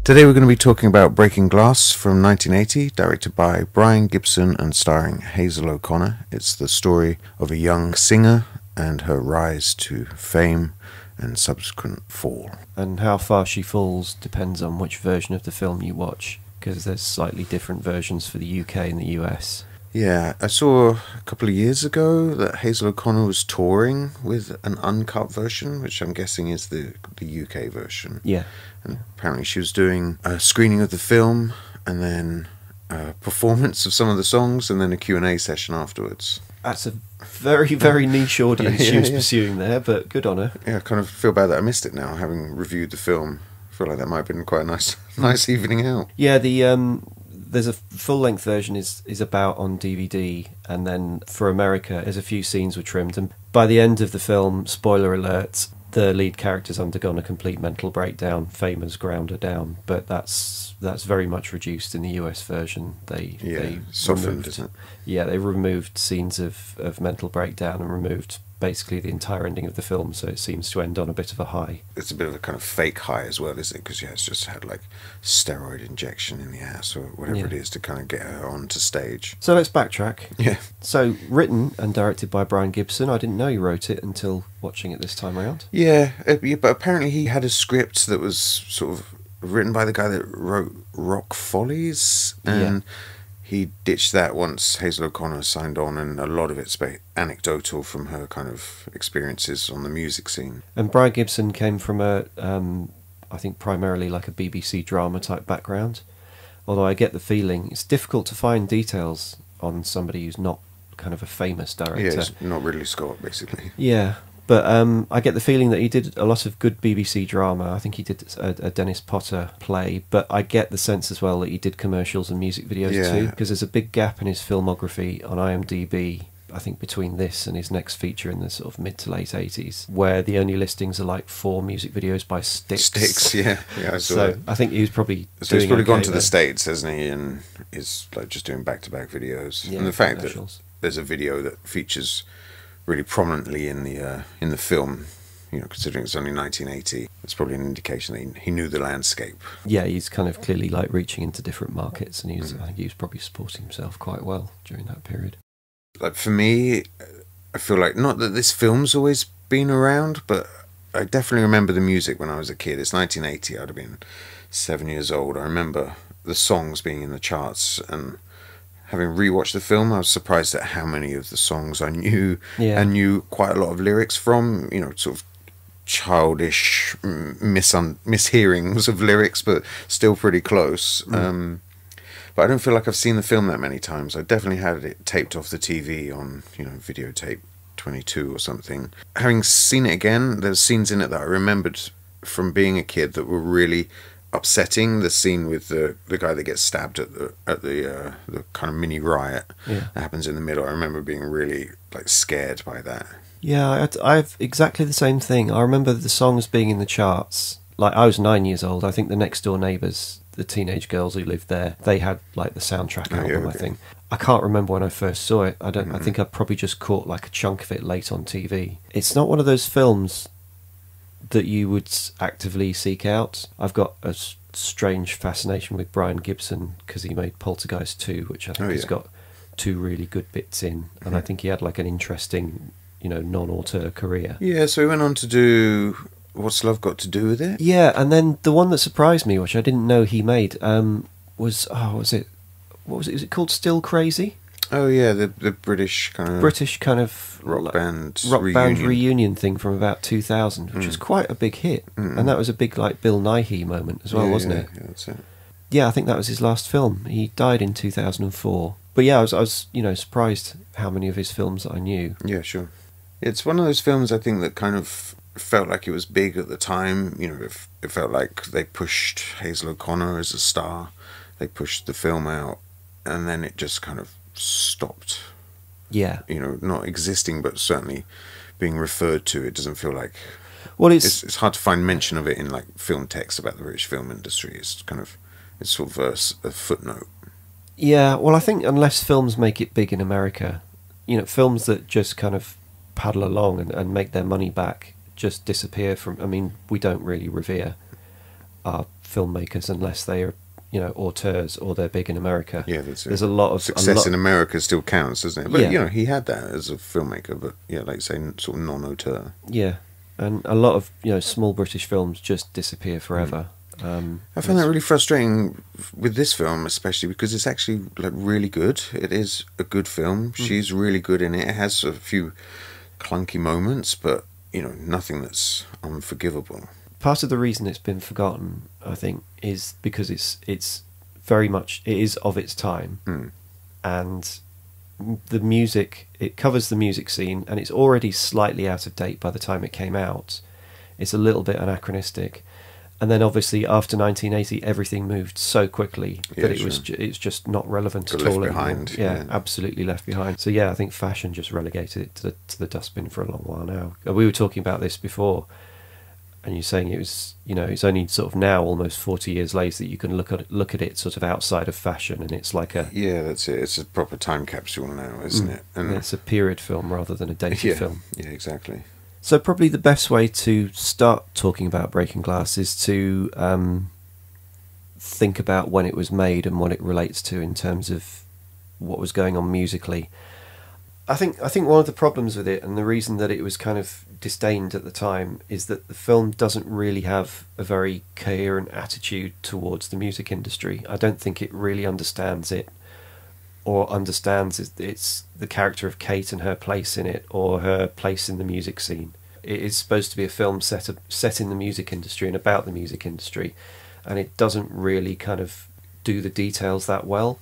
Today we're going to be talking about Breaking Glass from 1980, directed by Brian Gibson and starring Hazel O'Connor. It's the story of a young singer and her rise to fame and subsequent fall. And how far she falls depends on which version of the film you watch, because there's slightly different versions for the UK and the US. Yeah, I saw a couple of years ago that Hazel O'Connor was touring with an uncut version, which I'm guessing is the UK version. Yeah. And apparently she was doing a screening of the film and then a performance of some of the songs and then a Q&A session afterwards. That's a very, very niche audience she was pursuing there, but good on her. Yeah, I kind of feel bad that I missed it now, having reviewed the film. I feel like that might have been quite a nice evening out. Yeah, there's a full-length version is about on DVD, and then for America, there's a few scenes were trimmed, and by the end of the film, spoiler alert, the lead character's undergone a complete mental breakdown. Fame has ground her down, but that's very much reduced in the US version. They softened, removed, isn't it? Yeah, they removed scenes of mental breakdown and removed basically the entire ending of the film, so it seems to end on a bit of a high. It's a bit of a kind of fake high as well, isn't it? Because it's just had like steroid injection in the ass or whatever it is to kind of get her onto stage. So let's backtrack. Yeah. So written and directed by Brian Gibson. I didn't know he wrote it until watching it this time around. Yeah, but apparently he had a script that was sort of written by the guy that wrote Rock Follies, and he ditched that once Hazel O'Connor signed on, and a lot of it's anecdotal from her kind of experiences on the music scene. And Brian Gibson came from I think primarily like a BBC drama type background, although I get the feeling it's difficult to find details on somebody who's not kind of a famous director. Yeah, it's not Ridley Scott, basically. Yeah, but I get the feeling that he did a lot of good BBC drama. I think he did a Dennis Potter play, but I get the sense as well that he did commercials and music videos too, because there's a big gap in his filmography on IMDb, I think between this and his next feature in the sort of mid to late 80s, where the only listings are like 4 music videos by Styx. Styx, yeah, I saw So that. I think he was probably So he's probably gone to there. the States, hasn't he, and is like just doing back-to-back videos. Yeah, and the fact that commercials. there's a video that features really prominently in the film, you know, considering it's only 1980, it's probably an indication that he knew the landscape. Yeah, he's kind of clearly like reaching into different markets, and I think he was probably supporting himself quite well during that period. Like for me, I feel like not that this film's always been around, but I definitely remember the music when I was a kid. It's 1980. I'd have been 7 years old. I remember the songs being in the charts, and having rewatched the film, I was surprised at how many of the songs I knew, and knew quite a lot of lyrics from. You know, sort of childish mishearings of lyrics, but still pretty close. But I don't feel like I've seen the film that many times. I definitely had it taped off the TV on, you know, videotape 22 or something. Having seen it again, there's scenes in it that I remembered from being a kid that were really upsetting. The scene with the guy that gets stabbed at the kind of mini riot that happens in the middle. I remember being really like scared by that. Yeah, I've exactly the same thing. I remember the songs being in the charts. Like, I was 9 years old. I think the next door neighbours, the teenage girls who lived there, they had like the soundtrack album. I think. I can't remember when I first saw it. I think I probably just caught like a chunk of it late on TV. It's not one of those films that you would actively seek out. I've got a strange fascination with Brian Gibson because he made Poltergeist 2, which I think has got 2 really good bits in, and I think he had like an interesting, you know, non-auteur career. Yeah, so he went on to do What's Love Got to Do with It? Yeah, and then the one that surprised me, which I didn't know he made, was Is it called Still Crazy? Oh yeah, the British kind of rock band reunion thing from about 2000, which was quite a big hit, and that was a big like Bill Nighy moment as well, wasn't it? Yeah, that's it. Yeah, I think that was his last film. He died in 2004. But yeah, I was surprised how many of his films I knew. Yeah, sure. It's one of those films I think that kind of felt like it was big at the time. You know, it felt like they pushed Hazel O'Connor as a star. They pushed the film out, and then it just kind of stopped. Yeah. You know, not existing, but certainly being referred to. It doesn't feel like... Well, it's hard to find mention of it in like film text about the British film industry. It's sort of a footnote. Yeah, well, I think unless films make it big in America, you know, films that just kind of paddle along and make their money back just disappear from... I mean, we don't really revere our filmmakers unless they are, you know, auteurs or they're big in America. Yeah, that's it. There's a lot of success in America still counts, doesn't it? But Yeah. you know, he had that as a filmmaker, but yeah, like you say, sort of non-auteur. Yeah, and a lot of, you know, small British films just disappear forever. I find that really frustrating with this film, especially because it's actually like really good. It is a good film. She's really good in it. It has a few clunky moments, but you know, nothing that's unforgivable. Part of the reason it's been forgotten, I think, is because it's very much, it is of its time, and the music, it covers the music scene, and it's already slightly out of date by the time it came out. It's a little bit anachronistic. And then obviously after 1980, everything moved so quickly that it's just not relevant at all behind. Yeah, absolutely left behind. So yeah, I think fashion just relegated it to the dustbin for a long while now. We were talking about this before, and you're saying it was, you know, it's only sort of now, almost 40 years later, that you can look at it sort of outside of fashion, and it's like a that's it. It's a proper time capsule now, isn't it? And it's a period film rather than a dated film. Yeah, exactly. So probably the best way to start talking about Breaking Glass is to think about when it was made and what it relates to in terms of what was going on musically. I think one of the problems with it, and the reason that it was kind of disdained at the time, is that the film doesn't really have a very coherent attitude towards the music industry. I don't think it really understands it, or understands it's the character of Kate and her place in it, or her place in the music scene. It is supposed to be a film set in the music industry and about the music industry, and it doesn't really kind of do the details that well.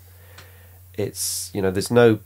It's, you know, there's no...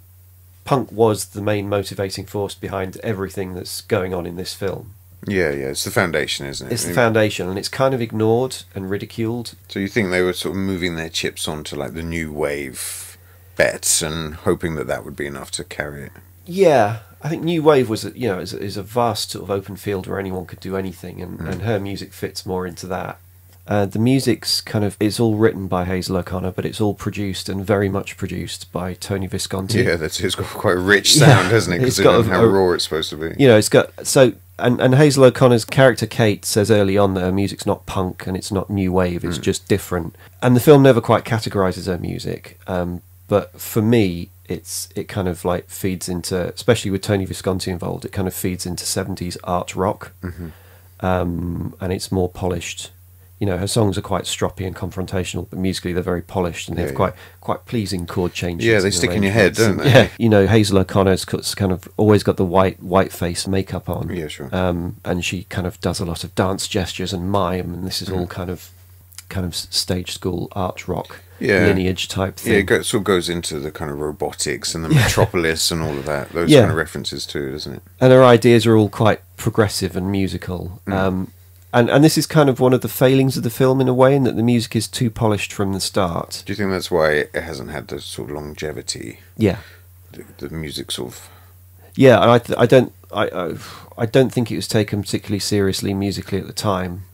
Punk was the main motivating force behind everything that's going on in this film. Yeah, it's the foundation, isn't it? It's the foundation, and it's kind of ignored and ridiculed. So you think they were sort of moving their chips onto like the new wave bets and hoping that would be enough to carry it? Yeah, I think new wave was, you know, is a vast sort of open field where anyone could do anything, and her music fits more into that. The music's kind of, it's all written by Hazel O'Connor, but it's all produced and very much produced by Tony Visconti. Yeah, it's got quite a rich sound, hasn't it? Because of how raw it's supposed to be. You know, it's got, so, and Hazel O'Connor's character Kate says early on that her music's not punk and it's not new wave, it's just different. And the film never quite categorises her music, but for me, it kind of like feeds into, especially with Tony Visconti involved, it kind of feeds into 70s art rock, and it's more polished. You know, her songs are quite stroppy and confrontational, but musically they're very polished, and they have quite pleasing chord changes. Yeah, they stick in your head, don't they? Yeah, you know, Hazel O'Connor's kind of always got the white face makeup on. Yeah, sure. And she kind of does a lot of dance gestures and mime, and this is all kind of stage school art rock lineage type thing. Yeah, it sort of goes into the kind of robotics and the metropolis and all of that. Those kind of references too, doesn't it? And her ideas are all quite progressive and musical. And this is kind of one of the failings of the film in a way, in that the music is too polished from the start. Do you think that's why it hasn't had the sort of longevity? Yeah, the music sort of. Yeah, and I don't think it was taken particularly seriously musically at the time.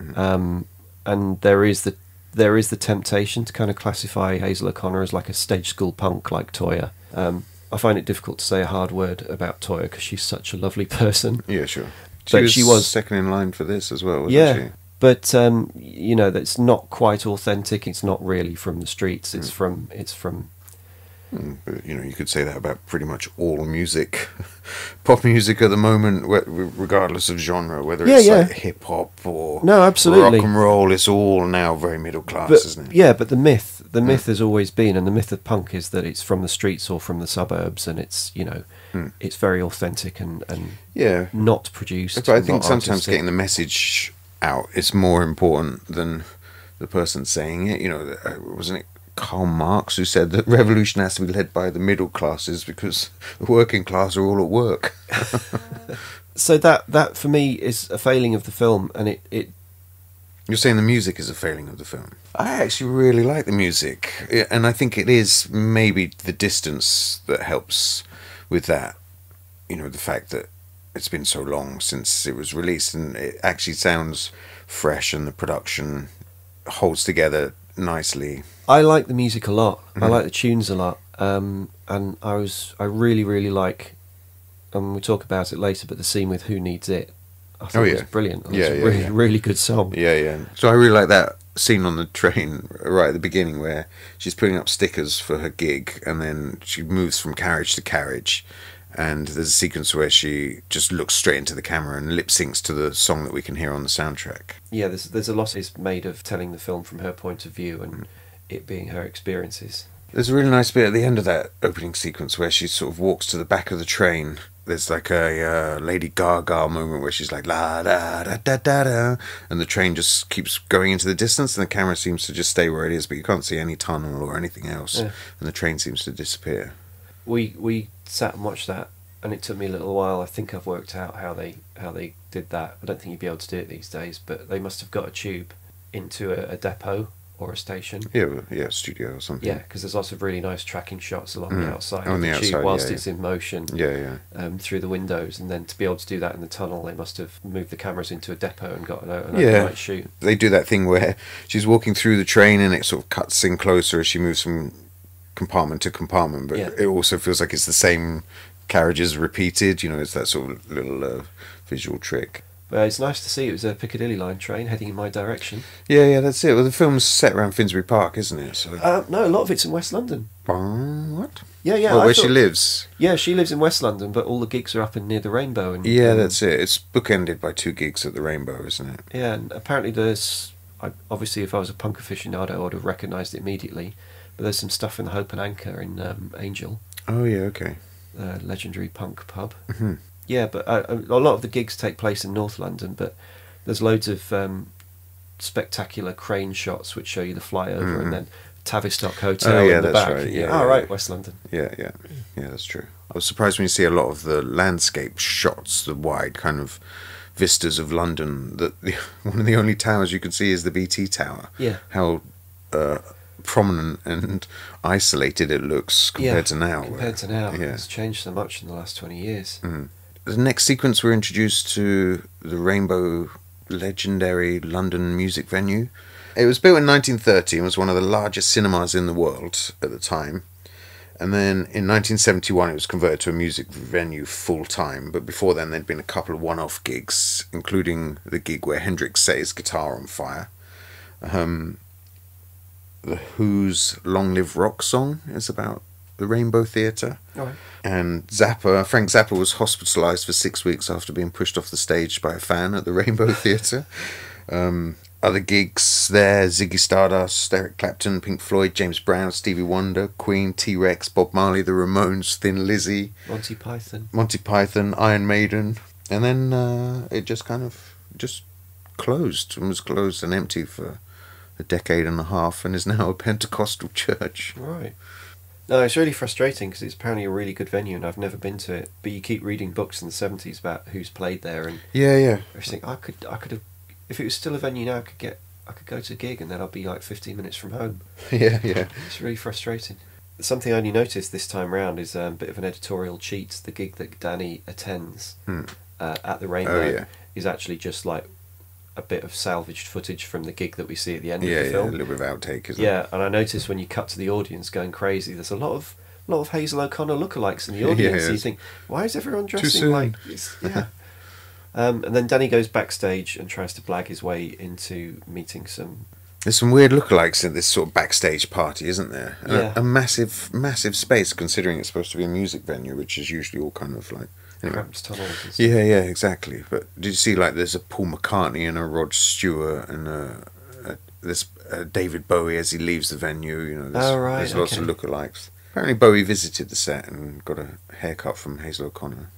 And there is the temptation to kind of classify Hazel O'Connor as like a stage school punk like Toyah. I find it difficult to say a hard word about Toyah because she's such a lovely person. Yeah, sure. She was second in line for this as well, wasn't she? But you know, that's not quite authentic. It's not really from the streets. It's from. But, you know, you could say that about pretty much all music, pop music at the moment, regardless of genre, whether it's like hip hop or absolutely rock and roll. It's all now very middle class, isn't it? Yeah, but the myth has always been, and the myth of punk is that it's from the streets or from the suburbs, and it's, you know, it's very authentic and not produced. But I think sometimes getting the message out is more important than the person saying it. You know, wasn't it Karl Marx who said that revolution has to be led by the middle classes because the working class are all at work? So that for me is a failing of the film, and it. You're saying the music is a failing of the film? I actually really like the music, and I think it is maybe the distance that helps with that. You know, the fact that it's been so long since it was released, and it actually sounds fresh, and the production holds together nicely. I like the music a lot. I like the tunes a lot, and I really, really like, and we'll talk about it later, but the scene with Who Needs It, I thought it was brilliant. It was a really good song. Yeah. So I really like that scene on the train right at the beginning where she's putting up stickers for her gig, and then she moves from carriage to carriage, and there's a sequence where she just looks straight into the camera and lip syncs to the song that we can hear on the soundtrack. Yeah, there's a lot is made of telling the film from her point of view and it being her experiences. There's a really nice bit at the end of that opening sequence where she sort of walks to the back of the train. There's like a Lady Gaga moment where she's like la da da da da da, and the train just keeps going into the distance, and the camera seems to just stay where it is, but you can't see any tunnel or anything else, and the train seems to disappear. We sat and watched that, and it took me a little while. I think I've worked out how they did that. I don't think you'd be able to do it these days, but they must have got a tube into a depot or a station. Yeah, studio or something. Yeah, because there's lots of really nice tracking shots along the outside on of the the tube outside, whilst it's in motion. Yeah. Through the windows, and then to be able to do that in the tunnel, they must have moved the cameras into a depot and got an overnight shoot. They do that thing where she's walking through the train and it sort of cuts in closer as she moves from compartment to compartment, but it also feels like it's the same carriages repeated. You know, it's that sort of little visual trick. But it's nice to see it was a Piccadilly line train heading in my direction. Yeah, that's it. Well, the film's set around Finsbury Park, isn't it? So. No, a lot of it's in West London. What? Yeah. Well, where she lives. Yeah, she lives in West London, but all the gigs are up and near the Rainbow. And that's it. It's bookended by 2 gigs at the Rainbow, isn't it? Yeah, and apparently there's... obviously, if I was a punk aficionado, I would have recognised it immediately. But there's some stuff in the Hope and Anchor in Angel. Oh, yeah, okay. The legendary punk pub. Mm-hmm. Yeah, but a lot of the gigs take place in North London, but there's loads of spectacular crane shots which show you the flyover, and then Tavistock Hotel in the back. Right. Right, West London. Yeah, that's true. I was surprised when you see a lot of the landscape shots, the wide kind of vistas of London, that one of the only towers you can see is the BT Tower. Yeah. How prominent and isolated it looks compared to now. It's changed so much in the last 20 years. The next sequence, we're introduced to the Rainbow legendary London music venue. It was built in 1930 and was one of the largest cinemas in the world at the time. And then in 1971 it was converted to a music venue full time, but before then there'd been a couple of one-off gigs, including the gig where Hendrix set his guitar on fire. The Who's Long Live Rock song is about the Rainbow Theatre. Right. And Frank Zappa was hospitalised for 6 weeks after being pushed off the stage by a fan at the Rainbow Theatre. Other gigs there: Ziggy Stardust, Eric Clapton, Pink Floyd, James Brown, Stevie Wonder, Queen, T-Rex, Bob Marley, The Ramones, Thin Lizzy, Monty Python, Iron Maiden. And then it just kind of closed, and was closed and empty for a decade and a half, and is now a Pentecostal church. Right. No, it's really frustrating because it's apparently a really good venue, and I've never been to it. But you keep reading books in the 70s about who's played there, and yeah. I think I could have, if it was still a venue now, I could go to a gig, and then I'd be like 15 minutes from home. Yeah. It's really frustrating. Something I only noticed this time round is a bit of an editorial cheat. The gig that Danny attends at the Rainbow is actually just like a bit of salvaged footage from the gig that we see at the end of the film. A little bit of outtake, isn't it? Yeah, and I noticed when you cut to the audience going crazy, there's a lot of Hazel O'Connor lookalikes in the audience. So you think, why is everyone dressing like this? Yeah. And then Danny goes backstage and tries to blag his way into meeting some... There's some weird lookalikes in this sort of backstage party, isn't there? Yeah. A massive space, considering it's supposed to be a music venue, which is usually all kind of like... cramped tunnels and stuff. Yeah, exactly. But did you see, like, there's a Paul McCartney and a Rod Stewart and there's David Bowie as he leaves the venue. You know, there's lots of lookalikes. Apparently Bowie visited the set and got a haircut from Hazel O'Connor.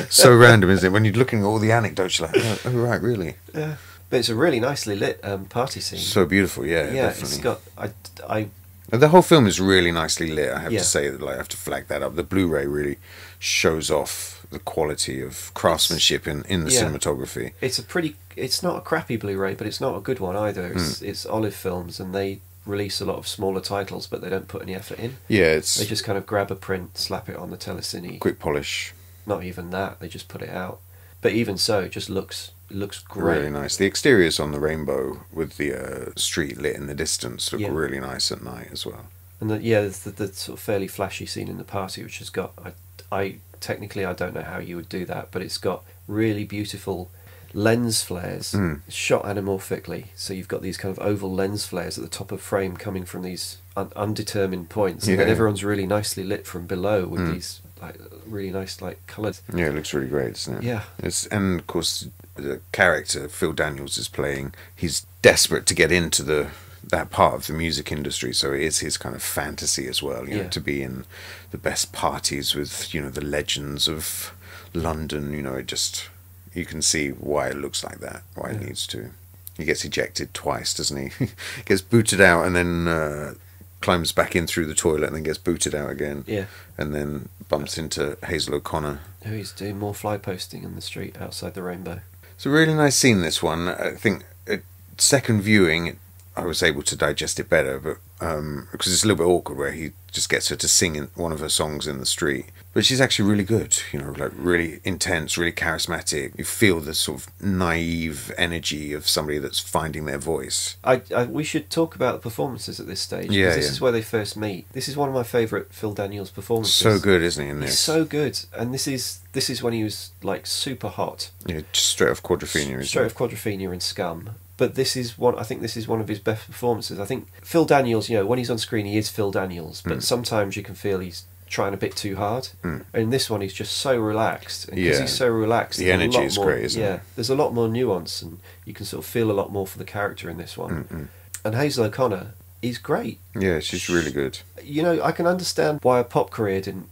So random, isn't it? When you're looking at all the anecdotes, you're like, oh right, really? Yeah. But it's a really nicely lit party scene. So beautiful, yeah, definitely. It's got... The whole film is really nicely lit. I have to say that. Like, I have to flag that up. The Blu-ray really shows off the quality of craftsmanship in the cinematography. It's not a crappy Blu-ray, but it's not a good one either. It's Olive Films, and they release a lot of smaller titles, but they don't put any effort in. Yeah, they just kind of grab a print, slap it on the telecine. Quick polish. Not even that. They just put it out. But even so, it just looks great. Really nice. The exteriors on the Rainbow with the street lit in the distance look really nice at night as well. And there's the sort of fairly flashy scene in the party, which has got... I technically, I don't know how you would do that, but it's got really beautiful lens flares shot anamorphically. So you've got these kind of oval lens flares at the top of frame coming from these undetermined points, and then everyone's really nicely lit from below with these like really nice like colours. Yeah, it looks really great, doesn't it? Yeah. And of course the character Phil Daniels is playing, he's desperate to get into that part of the music industry, so it is his kind of fantasy as well, you know, to be in the best parties with, you know, the legends of London. You know, it just, you can see why it looks like that, why it needs to. He gets ejected twice, doesn't he? Gets booted out and then climbs back in through the toilet and then gets booted out again. Yeah. And then bumps into Hazel O'Connor. Who he's doing more fly posting in the street outside the Rainbow. It's a really nice scene, this one. I think at second viewing I was able to digest it better, but because it's a little bit awkward where he just gets her to sing in one of her songs in the street. But she's actually really good, you know, like really intense, really charismatic. You feel the sort of naive energy of somebody that's finding their voice. We should talk about the performances at this stage. Yeah, this is where they first meet. This is one of my favourite Phil Daniels performances. So good, isn't he, in this? He's so good. And this is when he was like super hot. Yeah, just straight off Quadrophenia. Straight off Quadrophenia and Scum. But I think this is one of his best performances. I think Phil Daniels, you know, when he's on screen, he is Phil Daniels, but sometimes you can feel he's trying a bit too hard. And in this one, he's just so relaxed. And because he's so relaxed, the energy is great, isn't it? Yeah, there's a lot more nuance, and you can sort of feel a lot more for the character in this one. And Hazel O'Connor is great. Yeah, she's really good. You know, I can understand why a pop career didn't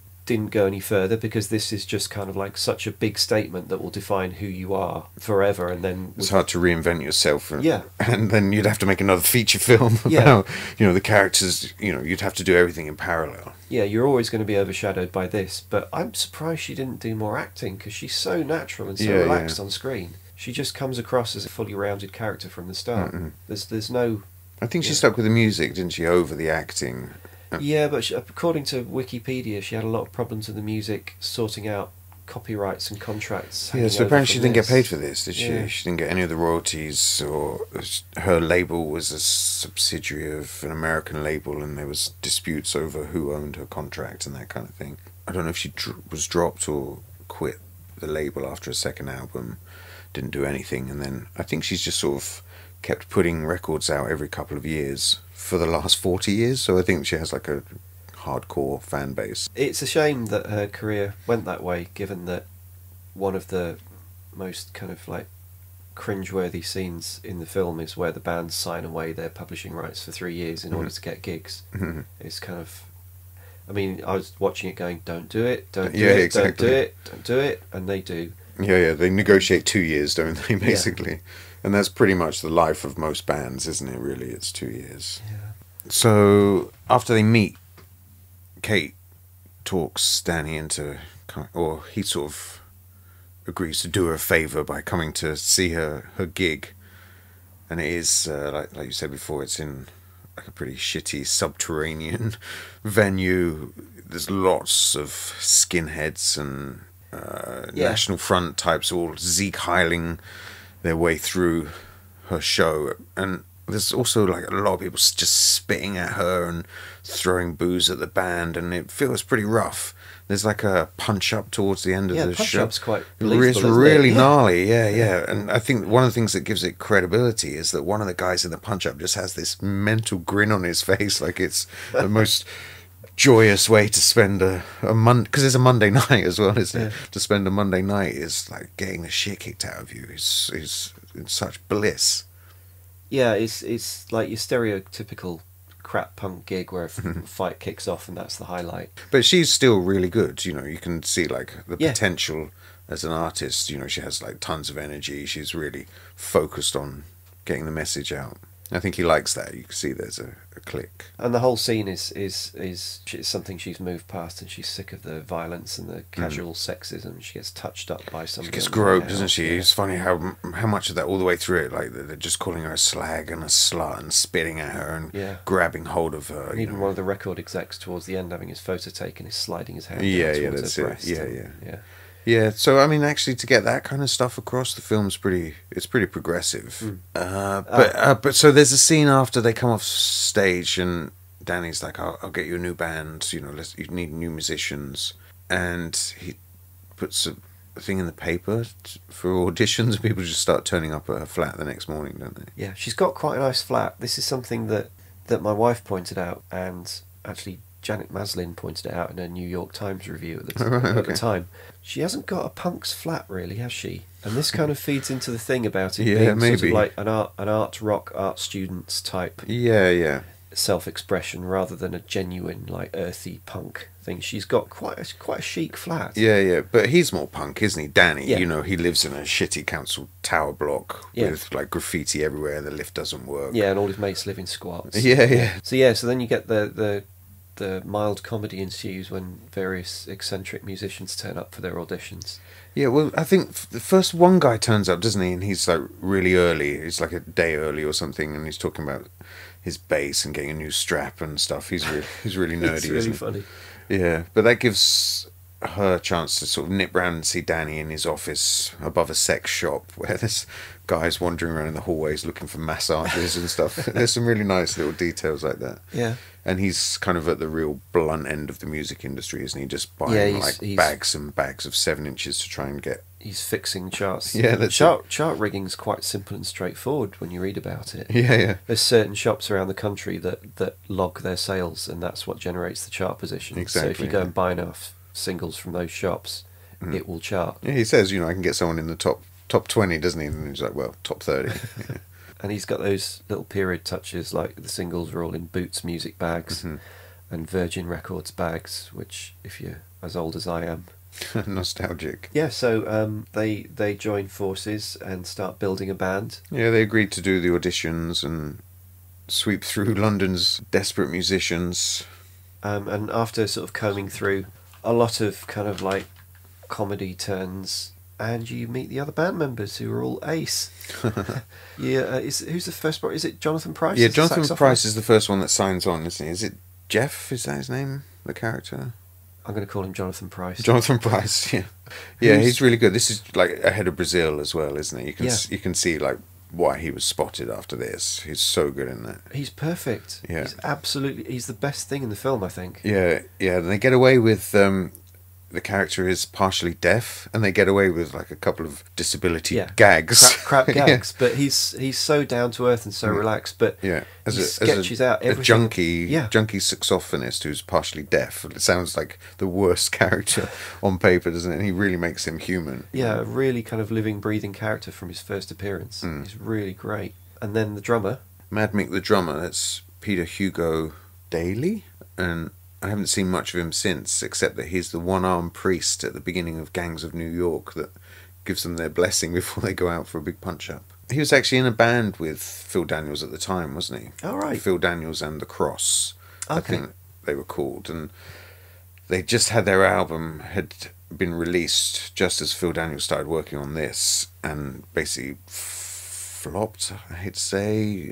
go any further, because this is just kind of like such a big statement that will define who you are forever, and then it's hard to reinvent yourself, and, yeah, and then you'd have to make another feature film about you know, the characters, you know, you'd have to do everything in parallel. Yeah, you're always going to be overshadowed by this, but I'm surprised she didn't do more acting, because she's so natural and so relaxed on screen. She just comes across as a fully rounded character from the start. There's no, I think she stuck with the music, didn't she, over the acting. Yeah, but according to Wikipedia, she had a lot of problems with the music, sorting out copyrights and contracts. Yeah, so apparently she didn't get paid for this, did she? Yeah. She didn't get any of the royalties, or her label was a subsidiary of an American label, and there was disputes over who owned her contract and that kind of thing. I don't know if she was dropped or quit the label after a second album, didn't do anything, and then I think she's just sort of kept putting records out every couple of years for the last 40 years, so I think she has like a hardcore fan base. It's a shame that her career went that way, given that one of the most kind of like cringeworthy scenes in the film is where the bands sign away their publishing rights for 3 years in order to get gigs. It's kind of, I mean, I was watching it going, don't do it, don't do it, exactly. Don't do it, and they do. Yeah, they negotiate 2 years, don't they, basically? Yeah. And that's pretty much the life of most bands, isn't it, really? It's 2 years. Yeah. So, after they meet, Kate talks Danny into, or he sort of agrees to do her a favour by coming to see her gig. And it is, like you said before, it's in like a pretty shitty subterranean venue. There's lots of skinheads and National Front types all Zeke Heiling their way through her show, and there's also like a lot of people just spitting at her and throwing booze at the band, and it feels pretty rough. There's like a punch up towards the end of the show. Punch-up's quite it's really gnarly, yeah. And I think one of the things that gives it credibility is that one of the guys in the punch up just has this mental grin on his face, like it's the most joyous way to spend a Monday, because it's a Monday night as well, isn't it? To spend a Monday night is like getting the shit kicked out of you. Is such bliss. Yeah, it's like your stereotypical crap punk gig where a fight kicks off and that's the highlight. But she's still really good. You know, you can see like the potential as an artist. You know, she has like tons of energy. She's really focused on getting the message out. I think he likes that. You can see there's a click. And the whole scene is something she's moved past, and she's sick of the violence and the casual sexism. She gets touched up by somebody. She gets groped, doesn't she? Yeah. It's funny how much of that all the way through it, like they're just calling her a slag and a slut and spitting at her and grabbing hold of her. And even one of the record execs towards the end having his photo taken is sliding his hand towards her breast. Yeah, so I mean, actually, to get that kind of stuff across, the film's pretty progressive. But so there's a scene after they come off stage, and Danny's like, "I'll get you a new band. You know, you need new musicians," and he puts a thing in the paper for auditions, and people just start turning up at her flat the next morning, don't they? Yeah, she's got quite a nice flat. This is something that my wife pointed out, and actually Janet Maslin pointed it out in her New York Times review at the time. She hasn't got a punk's flat, really, has she? And this kind of feeds into the thing about it being sort of like an art student's type. Yeah. Self-expression rather than a genuine like earthy punk thing. She's got quite a chic flat. Yeah, but he's more punk, isn't he? Danny, Yeah. you know, he lives in a shitty council tower block with like graffiti everywhere, and the lift doesn't work. Yeah, and all his mates live in squats. Yeah. So then you get the mild comedy ensues when various eccentric musicians turn up for their auditions. Yeah, well, I think the first one guy turns up, doesn't he? And he's like really early. He's like a day early or something, and he's talking about his bass and getting a new strap and stuff. He's really nerdy. It's really funny. Yeah, but that gives her a chance to sort of nip round and see Danny in his office above a sex shop where there's guys wandering around in the hallways looking for massages and stuff. There's some really nice little details like that. Yeah. And he's kind of at the real blunt end of the music industry, isn't he? Just buying bags and bags of 7 inches to try and get... He's fixing charts. Yeah, that's chart rigging's quite simple and straightforward when you read about it. Yeah. There's certain shops around the country that log their sales, and that's what generates the chart position. Exactly. So if you go and buy enough singles from those shops, it will chart. Yeah, he says, I can get someone in the top 20, doesn't he? And he's like, well, top 30. Yeah. And he's got those little period touches, like the singles are all in Boots music bags and Virgin Records bags, which, if you're as old as I am... Nostalgic. Yeah, so they join forces and start building a band. Yeah, they agreed to do the auditions and sweep through London's desperate musicians. And after sort of combing through a lot of kind of like comedy turns... And you meet the other band members who are all ace. Who's the first? Is it Jonathan Pryce? Yeah, Jonathan Pryce is the first one that signs on, isn't he? Is it Jeff? Is that his name? The character? I'm going to call him Jonathan Pryce. Jonathan Pryce, yeah. Yeah, he's really good. This is like ahead of Brazil as well, isn't it? You can see like why he was spotted after this. He's so good in that. He's perfect. Yeah. He's the best thing in the film, I think. Yeah. And they get away with... the character is partially deaf, and they get away with like a couple of disability gags, crap gags. But he's so down to earth and so relaxed. But he sketches out everything. A junkie saxophonist who's partially deaf. It sounds like the worst character on paper, doesn't it? And he really makes him human. Yeah, a really kind of living, breathing character from his first appearance. He's really great. And then the drummer, Mad Mick the drummer. That's Peter Hugo Daly, and I haven't seen much of him since, except that he's the one-armed priest at the beginning of Gangs of New York that gives them their blessing before they go out for a big punch-up. He was actually in a band with Phil Daniels at the time, wasn't he? Oh, right. Phil Daniels and The Cross, Okay. I think they were called. And they just had their album had been released just as Phil Daniels started working on this, and basically flopped, I hate to say.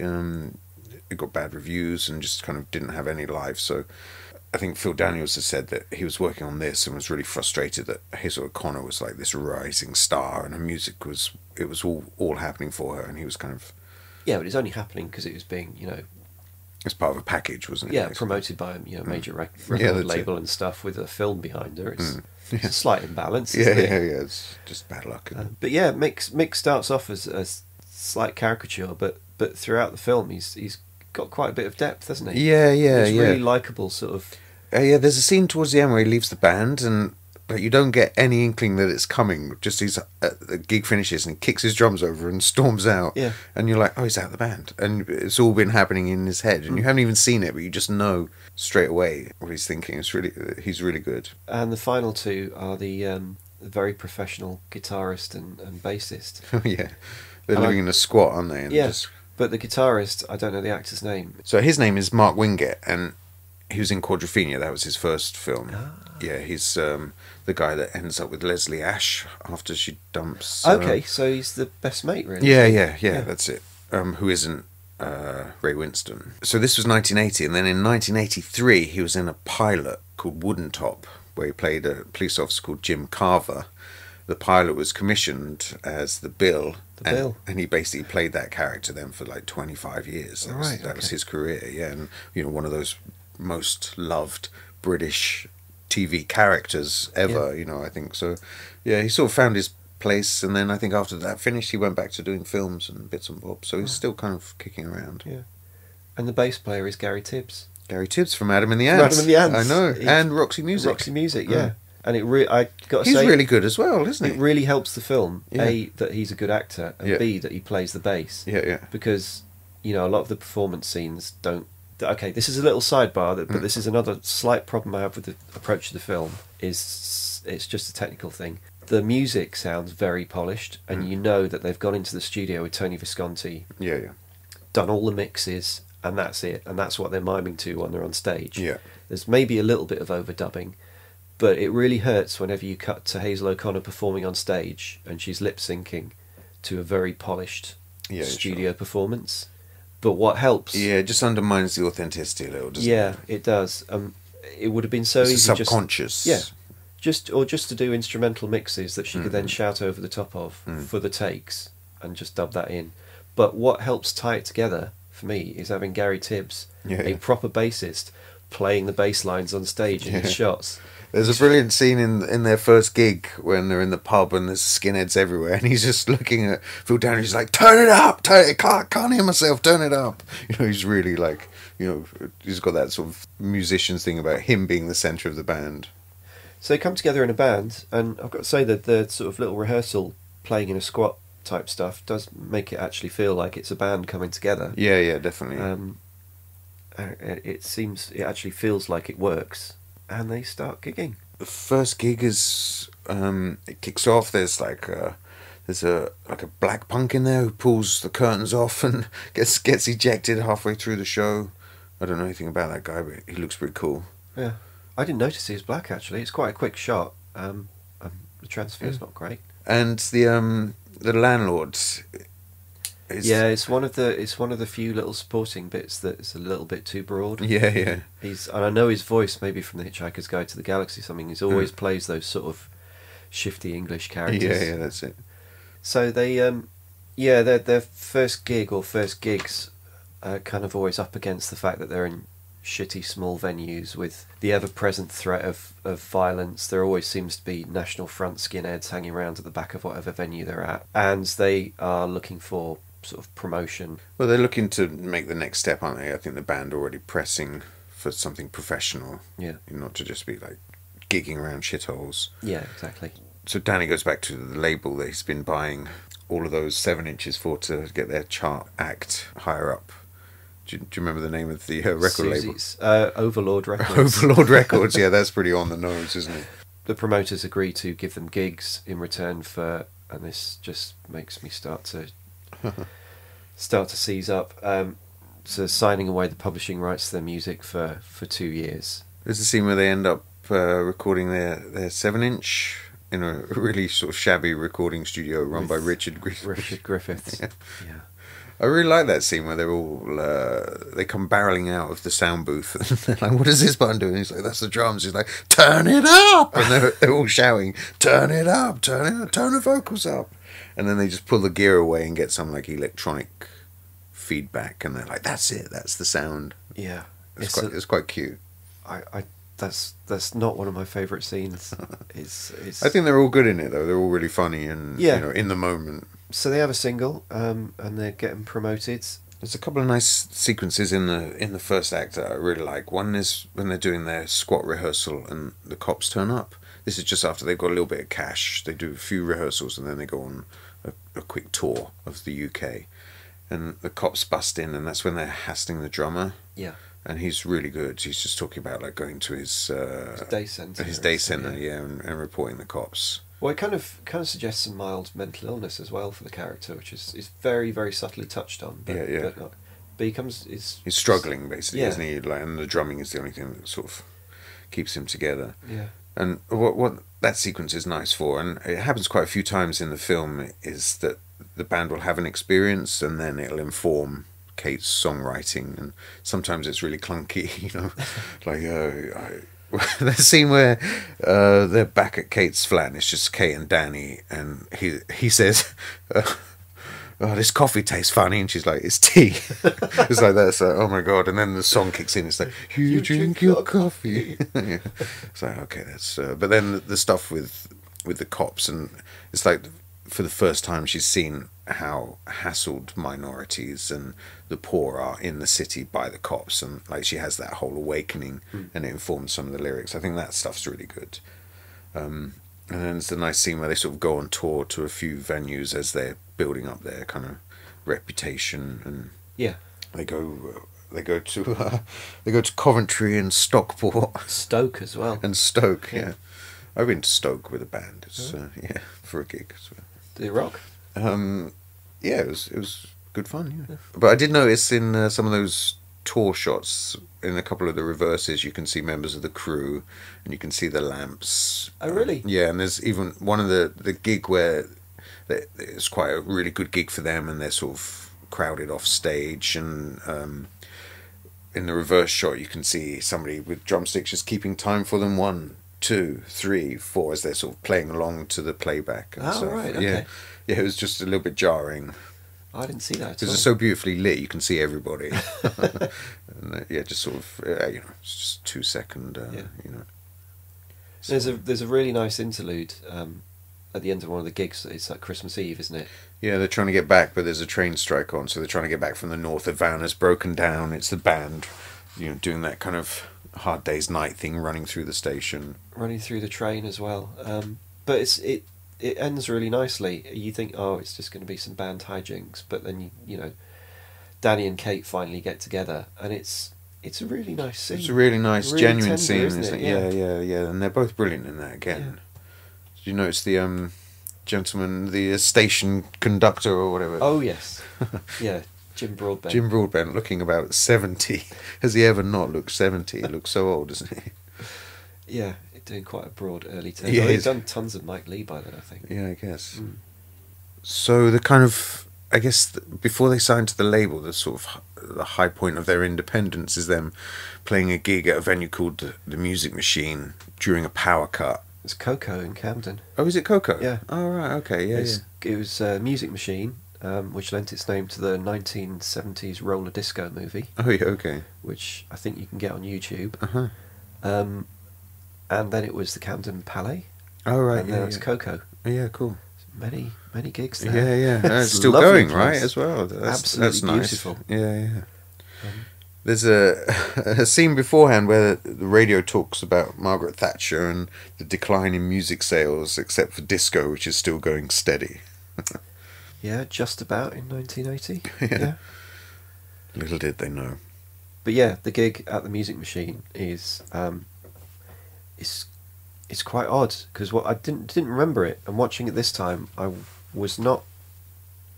It got bad reviews and just kind of didn't have any life, so... I think Phil Daniels has said that he was working on this and was really frustrated that Hazel O'Connor was like this rising star and her music was all happening for her, and he was kind of... Yeah, but it's only happening because it was being, It's part of a package, wasn't it? Yeah, promoted by a major record label and stuff with a film behind her. It's a slight imbalance, isn't it? Yeah, it's just bad luck. But yeah, Mick starts off as a slight caricature, but throughout the film he's got quite a bit of depth, hasn't he? Yeah. He's really likeable, sort of... Yeah, there's a scene towards the end where he leaves the band, but you don't get any inkling that it's coming. Just the gig finishes and he kicks his drums over and storms out. Yeah. And you're like, oh, he's out of the band. And it's all been happening in his head. And you haven't even seen it, but you just know straight away what he's thinking. He's really good. And the final two are the very professional guitarist and bassist. Yeah. They're living in a squat, aren't they? And but the guitarist, I don't know the actor's name. So his name is Mark Wingett, and he was in Quadrophenia. That was his first film. Yeah, he's the guy that ends up with Leslie Ash after she dumps... Okay, so he's the best mate, really. Yeah, that's it. Who isn't Ray Winston. So this was 1980, and then in 1983 he was in a pilot called Wooden Top, where he played a police officer called Jim Carver. The pilot was commissioned as the Bill. And he basically played that character then for like 25 years. That was his career, yeah. And, one of those most loved British TV characters ever. Yeah. You know, I think so. Yeah, he sort of found his place, and then I think after that finished, he went back to doing films and bits and bobs. So he's still kind of kicking around. Yeah. And the bass player is Gary Tibbs. Gary Tibbs from Adam and the Ants. Adam and the Ants. I know, and Roxy Music. Roxy Music, yeah. And I got to say, he's really good as well, isn't he? It really helps the film. Yeah. A, that he's a good actor, and B, that he plays the bass. Yeah, yeah. Because a lot of the performance scenes don't. Okay, this is a little sidebar, but this is another slight problem I have with the approach to the film. Is it's just a technical thing. The music sounds very polished, and you know that they've gone into the studio with Tony Visconti. Yeah, yeah. Done all the mixes, and that's it, and that's what they're miming to when they're on stage. Yeah. There's maybe a little bit of overdubbing, but it really hurts whenever you cut to Hazel O'Connor performing on stage and she's lip syncing to a very polished studio performance. But what helps? Yeah, it just undermines the authenticity a little, doesn't it? Yeah, it does. It would have been so easy. Subconscious. Just to do instrumental mixes that she could then shout over the top of for the takes and just dub that in. But what helps tie it together for me is having Gary Tibbs, a proper bassist, playing the bass lines on stage in his shots. There's a brilliant scene in their first gig when they're in the pub and there's skinheads everywhere, and he's just looking at Phil Downing. He's like, "Turn it up! Can't hear myself. Turn it up!" He's really like, he's got that sort of musician's thing about him being the centre of the band. So they come together in a band, and I've got to say that the sort of little rehearsal playing in a squat type stuff does make it actually feel like it's a band coming together. Yeah, definitely. It actually feels like it works, and they start gigging. The first gig is it kicks off. There's like a black punk in there who pulls the curtains off and gets ejected halfway through the show. I don't know anything about that guy, but he looks pretty cool. Yeah, I didn't notice he was black actually. It's quite a quick shot. The transfer's not great. And the landlord. It's one of the few little supporting bits that's a little bit too broad. Yeah. And I know his voice, maybe from The Hitchhiker's Guide to the Galaxy, something. He always plays those sort of shifty English characters. Yeah, that's it. So they, their first gig or first gigs are kind of always up against the fact that they're in shitty small venues with the ever-present threat of violence. There always seems to be National Front skinheads hanging around at the back of whatever venue they're at, and they are looking for sort of promotion. Well, they're looking to make the next step, aren't they? I think the band are already pressing for something professional. Yeah. Not to just be like gigging around shitholes. Yeah, exactly. So Danny goes back to the label that he's been buying all of those 7 inches for to get their chart act higher up. Do you remember the name of the record Susie's, label? Overlord Records. Overlord Records, yeah, that's pretty on the nose, isn't it? The promoters agree to give them gigs in return for, and this just makes me start to seize up. So signing away the publishing rights to their music for 2 years. There's a scene where they end up recording their 7-inch in a really sort of shabby recording studio run by Richard Griffiths. Yeah. I really like that scene where they're all they come barreling out of the sound booth and they're like, "What is this button doing?" He's like, "That's the drums." He's like, "Turn it up!" And they're all shouting, "Turn it up! Turn it up! Turn the vocals up!" And then they just pull the gear away and get some like electronic feedback, and they're like, "That's it. That's the sound." Yeah, it's quite cute. That's not one of my favourite scenes. I think they're all good in it though. They're all really funny and in the moment. So they have a single, and they're getting promoted. There's a couple of nice sequences in the first act that I really like. One is when they're doing their squat rehearsal and the cops turn up. This is just after they've got a little bit of cash. They do a few rehearsals and then they go on a quick tour of the UK. And the cops bust in, and that's when they're hassling the drummer. Yeah. And he's really good. He's just talking about like going to his day centre. And reporting the cops. Well, it kind of suggests some mild mental illness as well for the character, which is very, very subtly touched on. But he's struggling basically, isn't he? Like, and the drumming is the only thing that sort of keeps him together. Yeah. And what that sequence is nice for, and it happens quite a few times in the film, is that the band will have an experience and then it'll inform Kate's songwriting, and sometimes it's really clunky, like the scene where they're back at Kate's flat and it's just Kate and Danny, and he says oh, this coffee tastes funny, and she's like, it's tea. It's like that. So, oh my god! And then the song kicks in. It's like, you drink your coffee. Yeah. It's like, okay, that's. But then the stuff with the cops, and it's like for the first time she's seen how hassled minorities and the poor are in the city by the cops, and like she has that whole awakening, and it informs some of the lyrics. I think that stuff's really good. And then there's a nice scene where they sort of go on tour to a few venues as they're building up their kind of reputation, and yeah, they go to Coventry and Stoke as well, and Stoke. Yeah, I've been to Stoke with a band. It's yeah, for a gig as well. Did it rock? Yeah, it was good fun. Yeah. But I did notice in some of those tour shots, in a couple of the reverses, you can see members of the crew, and you can see the lamps. Oh, really? Yeah, and there's even one of the gig where it's quite a really good gig for them, and they're sort of crowded off stage, and in the reverse shot you can see somebody with drumsticks just keeping time for them, 1, 2, 3, 4, as they're sort of playing along to the playback. And stuff. Right, okay. Yeah, it was just a little bit jarring. I didn't see that. Because it's so beautifully lit, you can see everybody. And, yeah, just sort of you know, it's just 2-second. You know. So, there's a really nice interlude at the end of one of the gigs. It's like Christmas Eve, isn't it? Yeah, they're trying to get back, but there's a train strike on, so they're trying to get back from the north. The van has broken down. It's the band, you know, doing that kind of Hard Day's Night thing, running through the station, running through the train as well. But it ends really nicely. You think, oh, it's just going to be some band hijinks, but then you know, Danny and Kate finally get together, and it's a really nice scene. It's a really nice, really genuine scene, isn't it? Yeah, and they're both brilliant in that again. Yeah. Did you notice the gentleman, the station conductor or whatever? Oh yes, yeah, Jim Broadbent. Jim Broadbent, looking about 70. Has he ever not looked 70? He looks so old, doesn't he? Yeah, doing quite a broad early turn. Yeah, he's done tons of Mike Leigh by then, I think. Yeah, I guess. So the kind of, I guess, before they signed to the label, the sort of the high point of their independence is them playing a gig at a venue called the Music Machine during a power cut. It's Coco in Camden. Oh, is it Coco? Yeah. Oh, right, okay, yeah. It was Music Machine, which lent its name to the 1970s roller disco movie. Oh, yeah, okay. Which I think you can get on YouTube. Uh-huh. And then it was the Camden Palais. Oh, right, and now it's Coco. Oh, yeah, cool. Many gigs there. Yeah. It's still going, place. right, as well. That's nice. Beautiful. Yeah. There's a scene beforehand where the radio talks about Margaret Thatcher and the decline in music sales, except for disco, which is still going steady. Yeah, just about in 1980. Yeah. Little did they know. But yeah, the gig at the Music Machine is it's quite odd, because what I didn't remember it, and watching it this time, I was not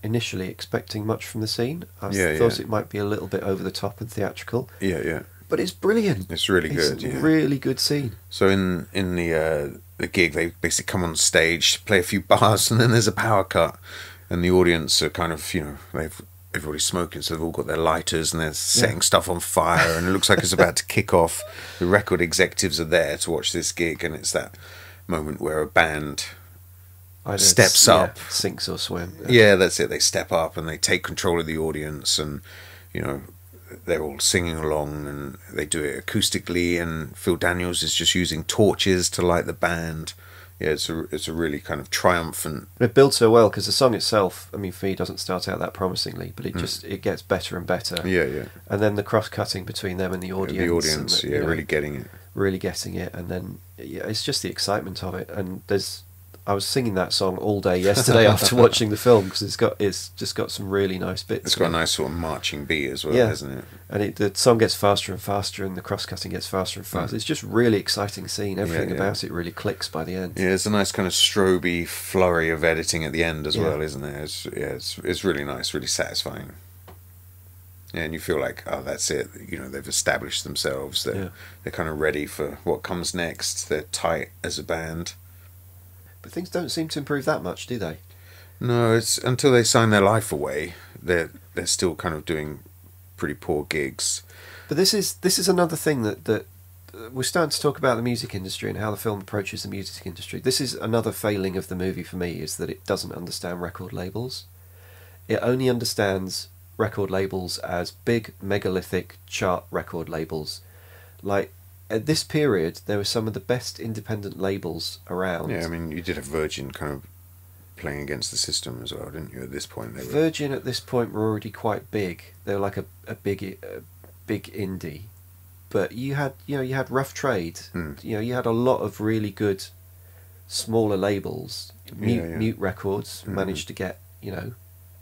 initially expecting much from the scene. I thought it might be a little bit over the top and theatrical. Yeah. But it's brilliant. It's really good. It's a really good scene. So in the gig, they basically come on stage, play a few bars, and then there's a power cut, and the audience are kind of, you know, everybody's smoking, so they've all got their lighters and they're setting stuff on fire, and it looks like it's about to kick off. The record executives are there to watch this gig, and it's that moment where a band steps up, sinks or swim. Yeah, that's it. They step up and they take control of the audience, and you know, they're all singing along, and they do it acoustically, and Phil Daniels is just using torches to light the band. Yeah, it's a really kind of triumphant. It builds so well, because the song itself, I mean, for me, doesn't start out that promisingly, but it gets better and better. Yeah. And then the cross cutting between them and the audience. The audience, and really getting it. Really getting it, and then it's just the excitement of it. And I was singing that song all day yesterday after watching the film, because it's just got some really nice bits. It's got a nice sort of marching beat as well, hasn't it? And the song gets faster and faster, and the cross-cutting gets faster and faster. It's just a really exciting scene. Everything about it really clicks by the end. Yeah, it's a nice kind of strobe flurry of editing at the end as well, isn't there? It's really nice, really satisfying. Yeah, and you feel like, oh, that's it. You know, they've established themselves. They're kind of ready for what comes next. They're tight as a band. But things don't seem to improve that much, do they? No, it's until they sign their life away. They're still kind of doing pretty poor gigs. But this is another thing that we're starting to talk about the music industry and how the film approaches the music industry. This is another failing of the movie for me, is that it doesn't understand record labels. It only understands record labels as big, megalithic chart record labels. Like, at this period, there were some of the best independent labels around. Yeah, I mean, you did have Virgin kind of playing against the system as well, didn't you? At this point, Virgin at this point were already quite big. They were like a big indie, but you had Rough Trade. You had a lot of really good smaller labels. Mute Records managed to get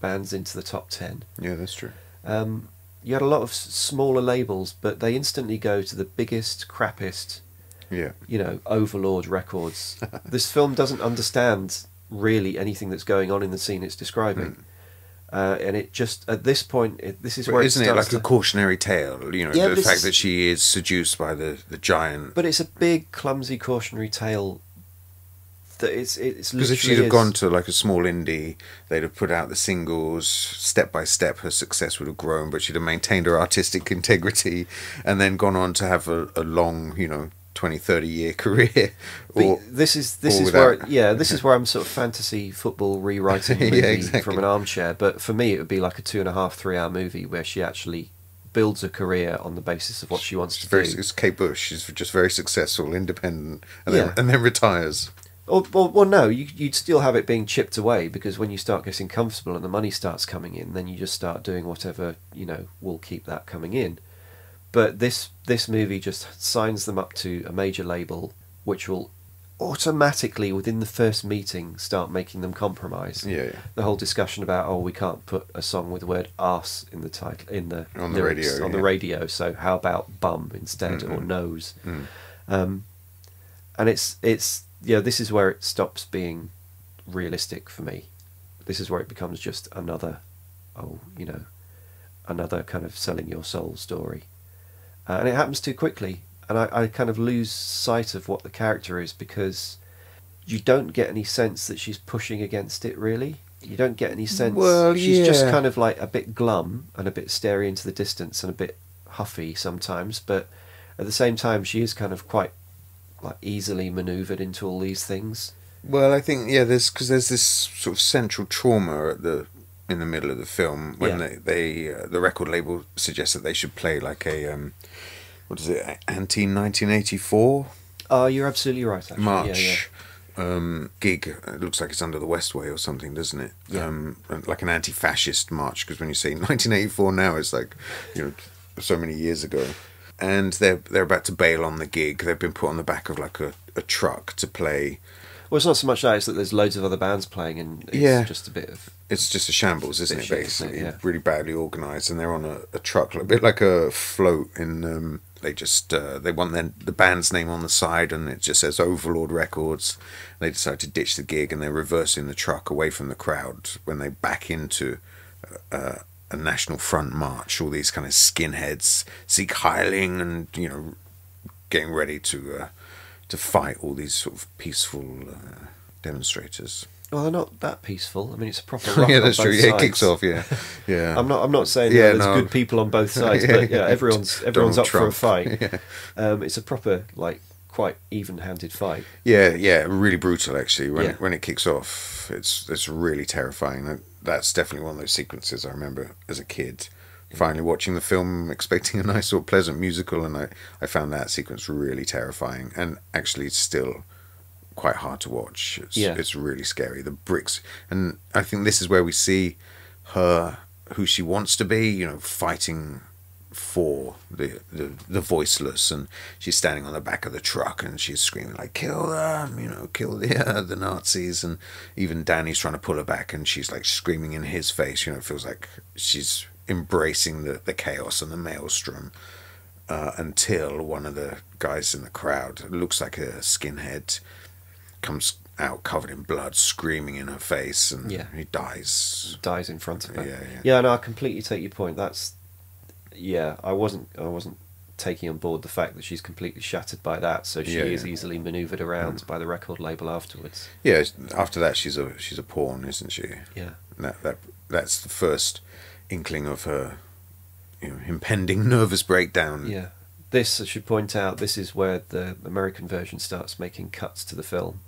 bands into the top 10. Yeah, that's true. You had a lot of smaller labels, but they instantly go to the biggest, crappiest. Yeah. Overlord Records. This film doesn't understand really anything that's going on in the scene it's describing, and it just at this point, this is where isn't it like a cautionary tale? The fact that she is seduced by the giant. But it's a big, clumsy cautionary tale. That it's because if she'd have gone to like a small indie, they'd have put out the singles step by step. Her success would have grown, but she'd have maintained her artistic integrity, and then gone on to have a long, 20, 30 year career. This is where I'm sort of fantasy football rewriting the movie from an armchair. But for me, it would be like a 2.5-3 hour movie where she actually builds a career on the basis of what she wants to do. It's Kate Bush. She's just very successful, independent, and then retires. Well, no, you'd still have it being chipped away, because when you start getting comfortable and the money starts coming in, then you just start doing whatever will keep that coming in. But this movie just signs them up to a major label, which will automatically, within the first meeting, start making them compromise. Yeah. The whole discussion about we can't put a song with the word arse in the title, in the on lyrics, the radio, on the radio. So how about bum instead, or nose? And it's this is where it stops being realistic for me. This is where it becomes just another kind of selling your soul story. And it happens too quickly, and I kind of lose sight of what the character is, because you don't get any sense that she's pushing against it, really. You don't get any sense. She's just kind of like a bit glum and a bit stary into the distance and a bit huffy sometimes, but at the same time she is kind of quite like easily manoeuvred into all these things. Well, I think there's this sort of central trauma in the middle of the film when the record label suggests that they should play like a anti-1984 you're absolutely right, actually. March gig. It looks like it's under the Westway or something, doesn't it? Like an anti-fascist march, because when you say 1984 now, it's like so many years ago. And they're about to bail on the gig. They've been put on the back of like a truck to play. Well, it's not so much that, it's that there's loads of other bands playing, and it's just a bit of... It's just a shambles, isn't it, basically? Isn't it? Yeah. Really badly organised, and they're on a truck, a bit like a float in... they want the band's name on the side, and it just says Overlord Records. They decide to ditch the gig, and they're reversing the truck away from the crowd when they back into... a National Front march, all these kind of skinheads, Sieg Heiling, and getting ready to fight all these sort of peaceful demonstrators. Well, they're not that peaceful. I mean, it's a proper rock. Yeah, that's on true. both Yeah, sides. it kicks off. Yeah. I'm not saying there's good people on both sides, but everyone's Donald up Trump. for a fight. It's a proper quite even-handed fight. Yeah, really brutal actually. When it kicks off, it's really terrifying. That's definitely one of those sequences I remember as a kid. Finally watching the film, expecting a nice sort of pleasant musical, and I found that sequence really terrifying, and actually still quite hard to watch. It's really scary. The bricks, and I think this is where we see her, who she wants to be, fighting for the voiceless, and she's standing on the back of the truck and she's screaming like, kill them, kill the Nazis, and even Danny's trying to pull her back and she's like screaming in his face. It feels like she's embracing the chaos and the maelstrom, until one of the guys in the crowd, looks like a skinhead, comes out covered in blood, screaming in her face, and he dies in front of her. Yeah, no, I completely take your point. I wasn't taking on board the fact that she's completely shattered by that, so she is easily manoeuvred around by the record label afterwards. Yeah, after that she's a pawn, isn't she? Yeah. That's the first inkling of her impending nervous breakdown. Yeah. This, I should point out, this is where the American version starts making cuts to the film.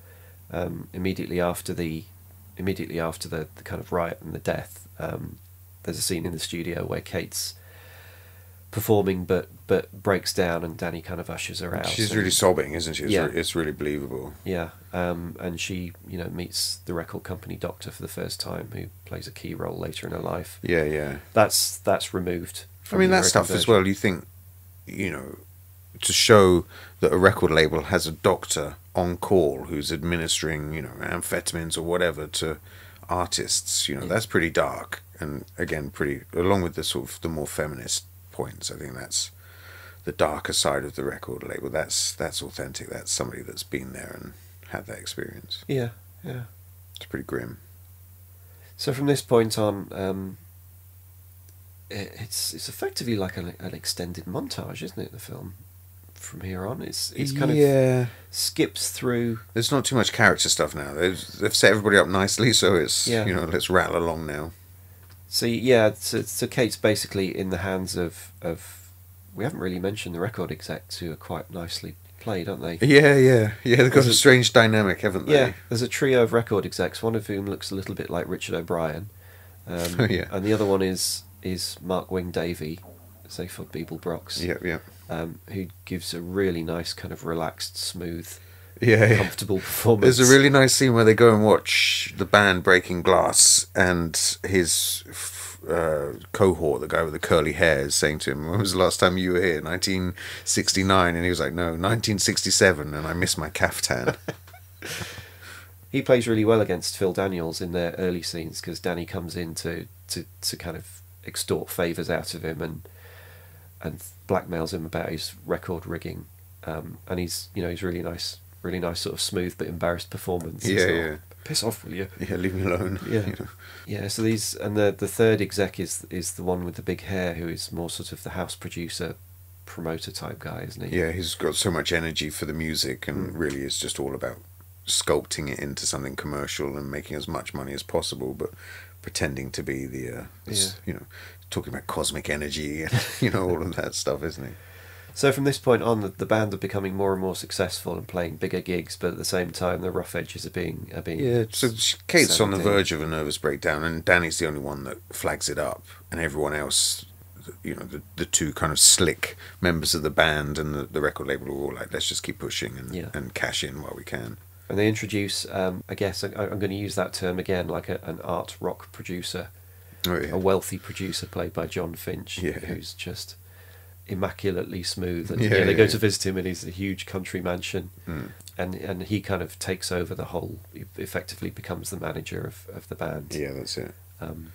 Immediately after the immediately after the kind of riot and the death, there's a scene in the studio where Kate's performing but breaks down, and Danny kind of ushers her out. She's really sobbing, isn't she? Yeah. It's really believable. Yeah, and she, meets the record company doctor for the first time, who plays a key role later in her life. Yeah, yeah. That's removed from that American stuff version. as well. You think, to show that a record label has a doctor on call who's administering, amphetamines or whatever to artists, that's pretty dark. And again, along with the sort of the more feminist points, I think that's the darker side of the record label. That's authentic. That's somebody that's been there and had that experience. Yeah, yeah. It's pretty grim. So from this point on, it's effectively like an extended montage, isn't it? The film from here on, it's kind of skips through. There's not too much character stuff now. They've set everybody up nicely, so it's let's rattle along now. So yeah, so Kate's basically in the hands of. We haven't really mentioned the record execs, who are quite nicely played, aren't they? Yeah. They've got a strange dynamic, haven't they? Yeah, there's a trio of record execs, one of whom looks a little bit like Richard O'Brien, and the other one is Mark Wing Davey, Zaphod Beeblebrox. Yeah. Who gives a really nice kind of relaxed, smooth, yeah, comfortable performance. There's a really nice scene where they go and watch the band breaking glass, and his cohort, the guy with the curly hair, is saying to him, "When was the last time you were here? 1969?" And he was like, "No, 1967, and I miss my caftan." He plays really well against Phil Daniels in their early scenes, because Danny comes in to kind of extort favours out of him and blackmails him about his record rigging, and he's really nice sort of smooth but embarrassed performance. Yeah. Piss off, will you? Yeah, leave me alone. Yeah. Yeah, so these, and the third exec is the one with the big hair, who is more sort of the house producer, promoter type guy, isn't he? Yeah, he's got so much energy for the music, and really is just all about sculpting it into something commercial and making as much money as possible, but pretending to be the talking about cosmic energy and all of that stuff, isn't he? So from this point on, the band are becoming more and more successful and playing bigger gigs, but at the same time, the rough edges are being. Yeah. So Kate's on the 17. verge of a nervous breakdown, and Danny's the only one that flags it up, and everyone else, the two kind of slick members of the band and the record label are all like, let's just keep pushing and cash in while we can. And they introduce, I guess I'm going to use that term again, like an art rock producer, a wealthy producer played by John Finch, who's just immaculately smooth. And they go to visit him in his huge country mansion, and he kind of takes over the whole. He effectively becomes the manager of the band. Yeah, that's it. And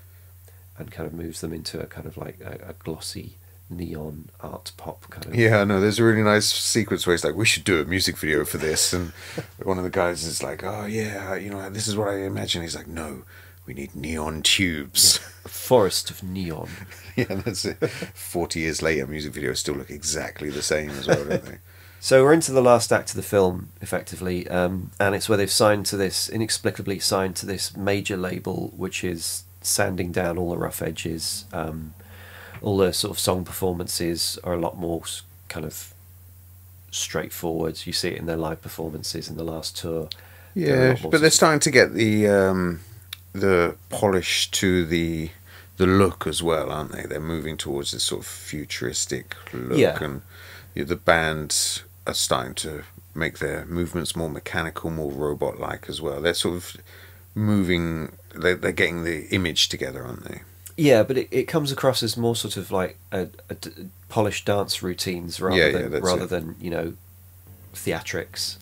kind of moves them into a kind of like a glossy neon art pop kind of. Yeah, I know. There's a really nice sequence where he's like, "We should do a music video for this," and one of the guys is like, "Oh yeah, this is what I imagine." He's like, "No, we need neon tubes." A forest of neon. Yeah, that's it. 40 years later, music videos still look exactly the same as well, don't they? So we're into the last act of the film, effectively, and it's where they've inexplicably signed to this major label, which is sanding down all the rough edges. All the sort of song performances are a lot more kind of straightforward. You see it in their live performances in the last tour. Yeah, but they're starting to get the polish to the look as well, aren't they? They're moving towards this sort of futuristic look, and the band are starting to make their movements more mechanical, more robot-like as well. They're sort of moving. They're getting the image together, aren't they? Yeah, but it comes across as more sort of like a polished dance routines rather than theatrics.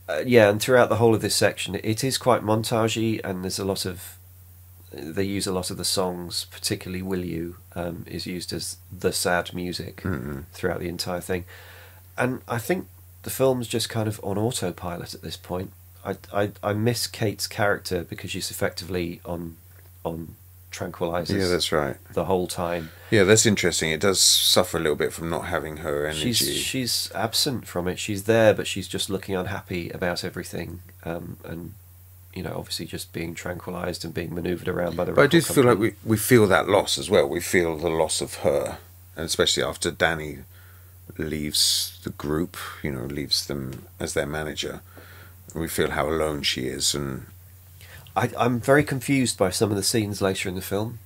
And throughout the whole of this section, it is quite montagey, and there's a lot of. They use a lot of the songs, particularly "Will You" is used as the sad music throughout the entire thing, and I think the film's just kind of on autopilot at this point. I miss Kate's character because she's effectively on tranquilizers. Yeah, that's right. The whole time. Yeah, that's interesting. It does suffer a little bit from not having her energy. She's absent from it. She's there, but she's just looking unhappy about everything, and obviously just being tranquilized and being manoeuvred around by the. But I do company. feel like we feel that loss as well. We feel the loss of her, and especially after Danny leaves the group, leaves them as their manager. We feel how alone she is, and I'm very confused by some of the scenes later in the film,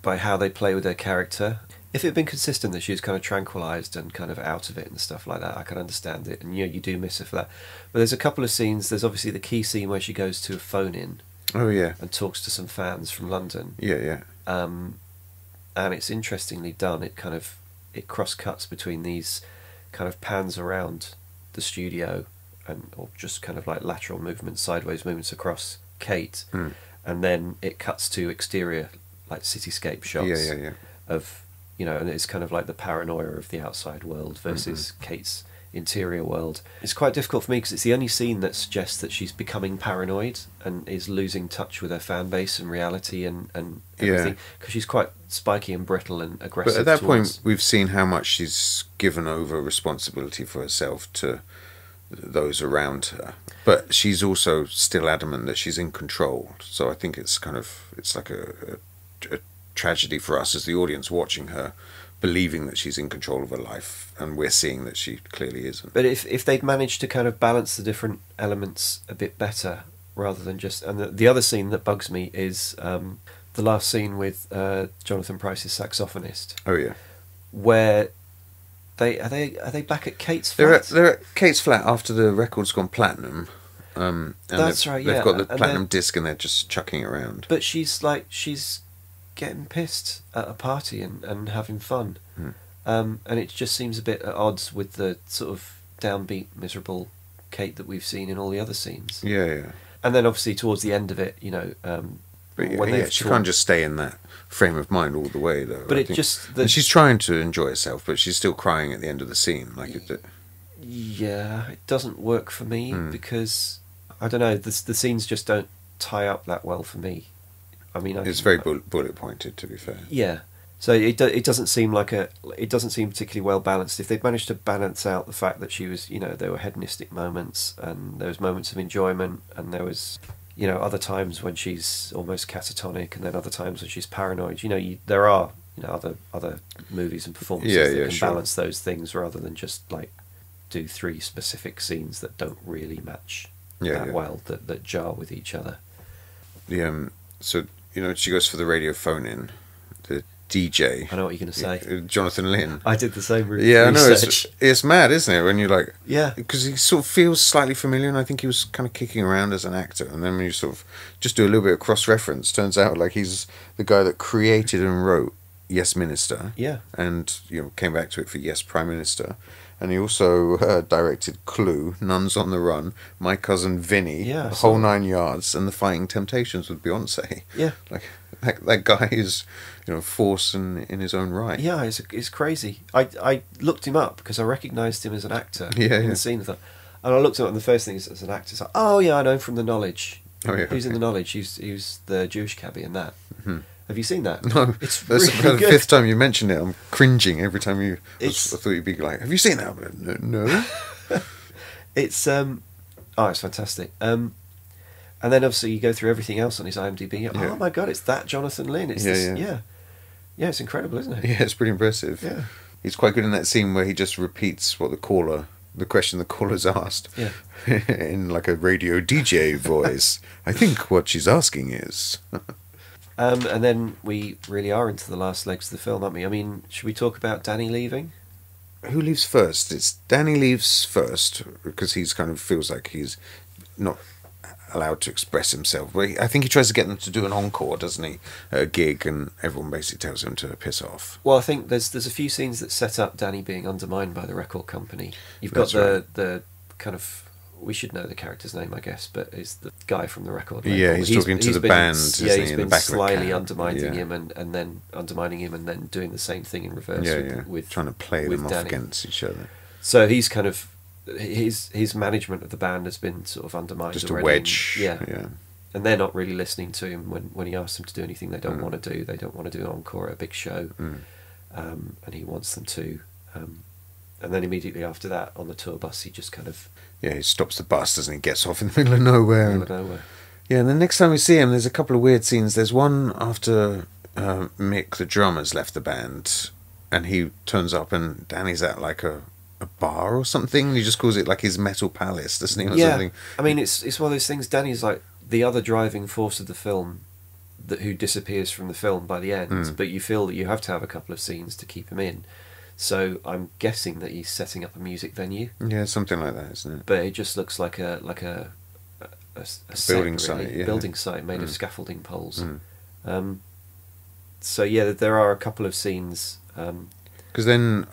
by how they play with their character. If it had been consistent that she was kind of tranquilised and kind of out of it and stuff like that, I can understand it, and you do miss her for that. But there's a couple of scenes. There's obviously the key scene where she goes to a phone-in. Oh yeah. And talks to some fans from London. Yeah. And it's interestingly done. It cross cuts between these kind of pans around the studio, or just kind of like lateral movements, sideways movements across Kate, and then it cuts to exterior, like cityscape shots. Yeah. Of, and it's kind of like the paranoia of the outside world versus Kate's interior world. It's quite difficult for me because it's the only scene that suggests that she's becoming paranoid and is losing touch with her fan base and reality and everything, because she's quite spiky and brittle and aggressive. But at that point, we've seen how much she's given over responsibility for herself to those around her, but she's also still adamant that she's in control. So I think it's like a tragedy for us as the audience watching her, believing that she's in control of her life, and we're seeing that she clearly isn't. But if they'd managed to kind of balance the different elements a bit better, rather than just... And the other scene that bugs me is the last scene with Jonathan Pryce's saxophonist. Oh yeah. Where are they back at Kate's flat? They're at Kate's flat after the record's gone platinum. And that's right, yeah. They've got the platinum disc and they're just chucking it around. But she's getting pissed at a party and having fun. And it just seems a bit at odds with the sort of downbeat, miserable Kate that we've seen in all the other scenes. Yeah. And then obviously towards the end of it, but she can't just stay in that frame of mind all the way, though. But and she's trying to enjoy herself, but she's still crying at the end of the scene. Yeah, it doesn't work for me because I don't know. The scenes just don't tie up that well for me. I mean, it's very bullet pointed, to be fair. Yeah, so it doesn't seem particularly well balanced. If they'd managed to balance out the fact that she was, there were hedonistic moments and there was moments of enjoyment, and there was, other times when she's almost catatonic, and then other times when she's paranoid. There are other movies and performances that can balance those things rather than just like do 3 specific scenes that don't really match well, that jar with each other. So she goes for the radio phone-in. The DJ. I know what you're going to say. Jonathan Lynn. I did the same research. Yeah, I know. It's mad, isn't it? When you're like... Yeah. Because he sort of feels slightly familiar, and I think he was kind of kicking around as an actor. And then when you sort of just do a little bit of cross-reference, turns out like he's the guy that created and wrote Yes Minister. Yeah. And, came back to it for Yes Prime Minister. And he also directed Clue, Nuns on the Run, My Cousin Vinny, The Whole 9 Yards, and The Fighting Temptations with Beyonce. Yeah. Like, that guy is, force in his own right. Yeah, it's crazy. I looked him up because I recognised him as an actor in the scene. And I looked him up, and the first thing is, as an actor, it's like, oh yeah, I know him from The Knowledge. Oh yeah. Who's in The Knowledge? He's the Jewish cabbie in that. Mm-hmm. Have you seen that? No, it's really good. The 5th time you mentioned it, I'm cringing every time I thought you'd be like, "Have you seen that?" No. It's it's fantastic. And then obviously you go through everything else on his IMDb. Oh my god, it's that Jonathan Lynn. It's yeah, it's incredible, isn't it? Yeah, it's pretty impressive. Yeah, he's quite good in that scene where he just repeats what the question the caller's asked. Yeah, in like a radio DJ voice. I think what she's asking is. And then we really are into the last legs of the film, aren't we? I mean, should we talk about Danny leaving? Who leaves first? It's Danny leaves first because he's kind of feels like he's not allowed to express himself. But I think he tries to get them to do an encore, doesn't he? At a gig, and everyone basically tells him to piss off. Well, I think there's a few scenes that set up Danny being undermined by the record company. You've got the kind of... We should know the character's name, I guess, but is the guy from the record label. Yeah, he's talking to the band. He's been slyly undermining him and then undermining him and then doing the same thing in reverse. With trying to play them off Danny against each other. So he's kind of his management of the band has been sort of undermined. Just already. A wedge. Yeah. And they're not really listening to him when he asks them to do anything they don't want to do. They don't want to do an encore at a big show, and he wants them to. And then immediately after that, on the tour bus, he just kind of... Yeah, he stops the bus, doesn't he? Gets off in the middle of nowhere. Yeah, and the next time we see him, there's a couple of weird scenes. There's one after Mick, the drummer's left the band, and he turns up and Danny's at like a bar or something. He just calls it like his metal palace, doesn't he? Or something. I mean, it's one of those things. Danny's like the other driving force of the film, who disappears from the film by the end, but you feel that you have to have a couple of scenes to keep him in. So I'm guessing that he's setting up a music venue. Yeah, something like that, isn't it? But it just looks like a building set, really. site, yeah. Building site made of scaffolding poles. So yeah, there are a couple of scenes. Because then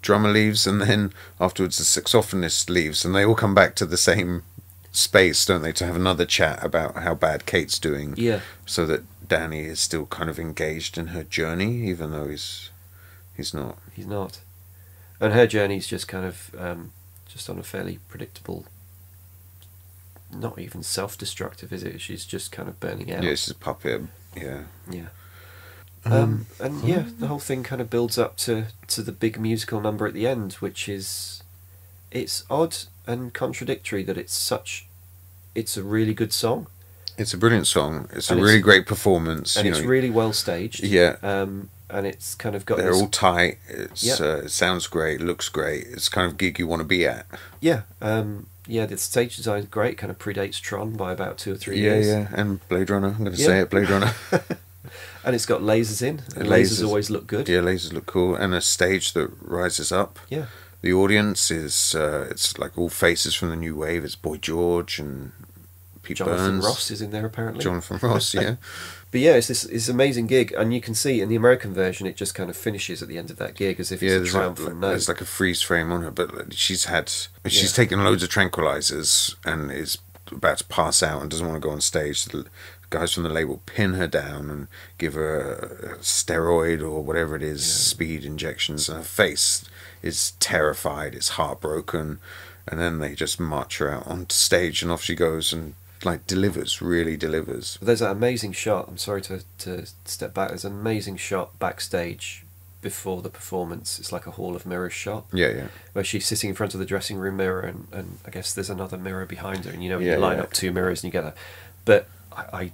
drummer leaves, and then afterwards the saxophonist leaves, and they all come back to the same space, don't they, to have another chat about how bad Kate's doing. Yeah. So that Danny is still kind of engaged in her journey, even though he's not. He's not. And her journey's just kind of just on a fairly predictable, not even self-destructive, is it? She's just kind of burning out. Yeah, she's a puppet. Yeah. Yeah. And yeah, the whole thing kind of builds up to the big musical number at the end, which is, it's odd and contradictory that it's a really good song. It's a brilliant song. It's a really great performance. And it's really well staged. Yeah. And it's kind of got. They're all tight. It sounds great. Looks great. It's kind of gig you want to be at. Yeah. Yeah, the stage design is great. Kind of predates Tron by about 2 or 3 years. Yeah, and Blade Runner. I'm going to say it, Blade Runner. And it's got lasers in. And lasers always look good. Yeah, lasers look cool, and a stage that rises up. Yeah. The audience is it's like all faces from the new wave. It's Boy George and Pete Jonathan Burns. Ross is in there apparently. Jonathan Ross, yeah. But yeah, it's this amazing gig, and you can see in the American version it just kind of finishes at the end of that gig as if it's a triumphant note. There's like a freeze frame on her, but she's taken loads of tranquilizers and is about to pass out and doesn't want to go on stage. The guys from the label pin her down and give her a steroid or whatever it is, speed injections, and her face is terrified, it's heartbroken, and then they just march her out onto stage and off she goes and really delivers. There's that amazing shot, I'm sorry to step back, there's an amazing shot backstage before the performance. It's like a Hall of Mirrors shot. Yeah. Where she's sitting in front of the dressing room mirror and I guess there's another mirror behind her, and you line up 2 mirrors and you get that. But I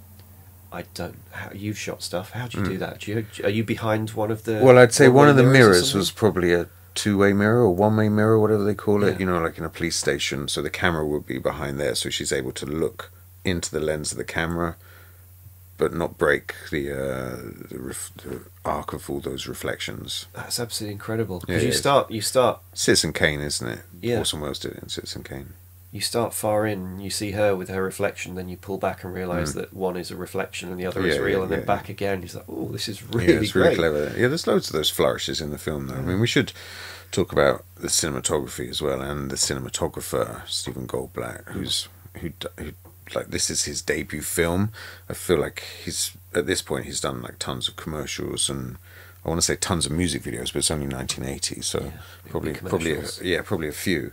don't. You've shot stuff. How do you do that? Are you behind one of the? Well, I'd say one of the mirrors was probably a 2-way mirror or 1-way mirror, whatever they call it. You know, like in a police station. So the camera would be behind there, so she's able to look into the lens of the camera, but not break the arc of all those reflections. That's absolutely incredible. Because you start. Citizen Kane, isn't it? Yeah. Orson Welles did it in Citizen Kane. You start far in, you see her with her reflection, then you pull back and realise that one is a reflection and the other is real, and then back again. You're like, oh, this is really it's great. Really clever. Yeah, there's loads of those flourishes in the film, though. I mean, we should talk about the cinematography as well, and the cinematographer Stephen Goldblatt, who like, this is his debut film. I feel like at this point he's done like tons of commercials and I want to say tons of music videos, but it's only 1980, so probably a few.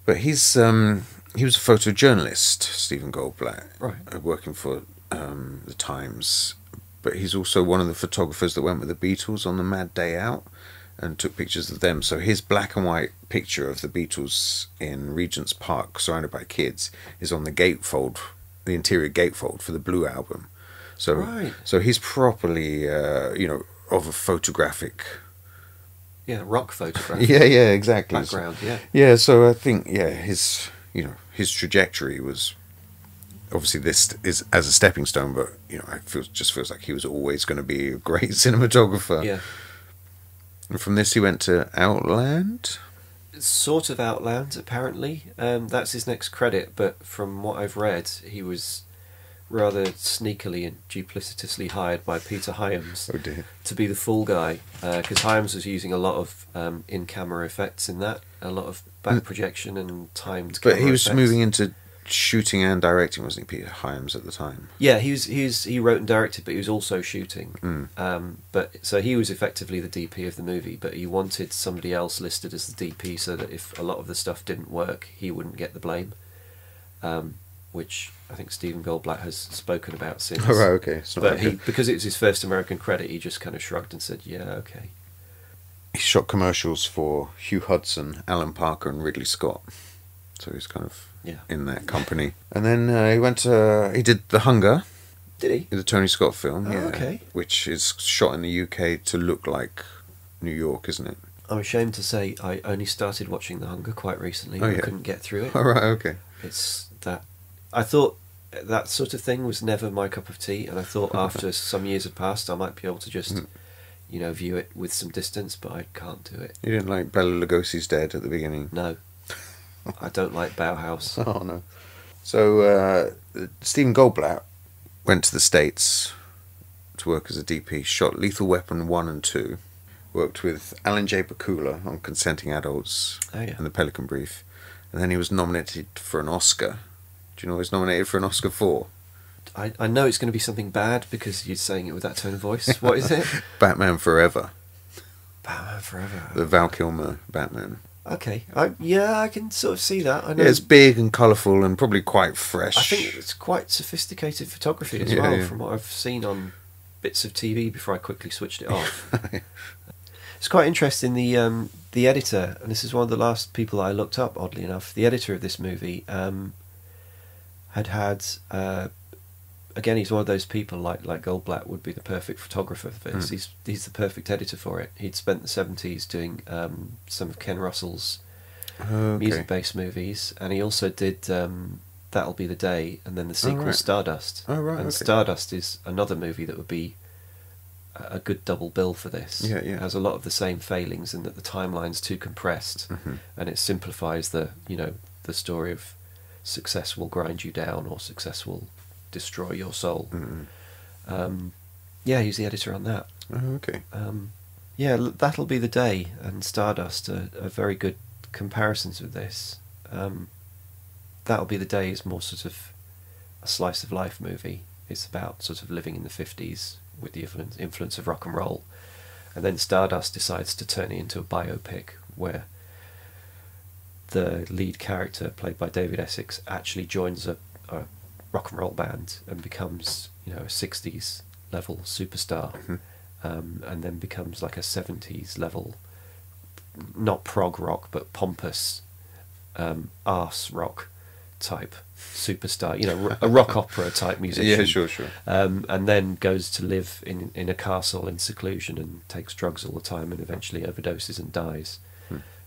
But he was a photojournalist, Stephen Goldblatt, right, working for the Times. But he's also one of the photographers that went with the Beatles on the Mad Day Out and took pictures of them. So his black and white picture of the Beatles in Regent's Park, surrounded by kids, is on the gatefold, the interior gatefold for the Blue album. So he's properly, of a photographic. Yeah, rock photograph. Yeah, exactly. Background, yeah. Yeah, so I think, his trajectory was, obviously this is as a stepping stone, but, just feels like he was always going to be a great cinematographer. Yeah. And from this he went to Outland? Sort of Outland, apparently. That's his next credit, but from what I've read, he was rather sneakily and duplicitously hired by Peter Hyams to be the fall guy, because Hyams was using a lot of in-camera effects in that, a lot of back projection and timed camera But he was effects. moving into shooting and directing, wasn't he, Peter Hyams, at the time? Yeah, he wrote and directed, but he was also shooting. But so he was effectively the DP of the movie, but he wanted somebody else listed as the DP so that if a lot of the stuff didn't work, he wouldn't get the blame. Which I think Stephen Goldblatt has spoken about since. Oh, right, okay. But because it was his first American credit, he just kind of shrugged and said, yeah, okay. He shot commercials for Hugh Hudson, Alan Parker and Ridley Scott. So he's kind of in that company. And then he did The Hunger. Did he? The Tony Scott film, okay. Which is shot in the UK to look like New York, isn't it? I'm ashamed to say I only started watching The Hunger quite recently. I couldn't get through it. Oh, right, okay. It's that... I thought that sort of thing was never my cup of tea, and I thought after some years had passed, I might be able to just, view it with some distance, but I can't do it. You didn't like Bela Lugosi's Dead at the beginning? No. I don't like Bauhaus. Oh, no. So, Stephen Goldblatt went to the States to work as a DP, shot Lethal Weapon 1 and 2, worked with Alan J. Pakula on Consenting Adults and The Pelican Brief, and then he was nominated for an Oscar. Do you know what he was nominated for an Oscar for? I know it's going to be something bad because you're saying it with that tone of voice. What is it? Batman Forever. Batman Forever. The Val Kilmer Batman. Okay. I can sort of see that. I know. Yeah, it's big and colourful and probably quite fresh. I think it's quite sophisticated photography as well, from what I've seen on bits of TV before I quickly switched it off. It's quite interesting. The editor, and this is one of the last people I looked up, oddly enough, the editor of this movie had again, he's one of those people like Goldblatt would be the perfect photographer for this. He's the perfect editor for it. He'd spent the 70s doing some of Ken Russell's music-based movies, and he also did That'll Be the Day, and then the sequel Stardust. Oh, right. And Stardust is another movie that would be a good double bill for this. Yeah. It has a lot of the same failings in that the timeline's too compressed, and it simplifies the story of success will grind you down or success will destroy your soul. He's the editor on that. Oh, okay. That'll Be the Day and Stardust are very good comparisons with this. That'll Be the Day is more sort of a slice of life movie. It's about sort of living in the 50s with the influence of rock and roll, and then Stardust decides to turn it into a biopic where the lead character, played by David Essex, actually joins a rock and roll band and becomes a 60s level superstar, and then becomes like a 70s level, not prog rock but pompous arse rock type superstar, a rock opera type musician. Yeah, sure. And then goes to live in a castle in seclusion and takes drugs all the time and eventually overdoses and dies.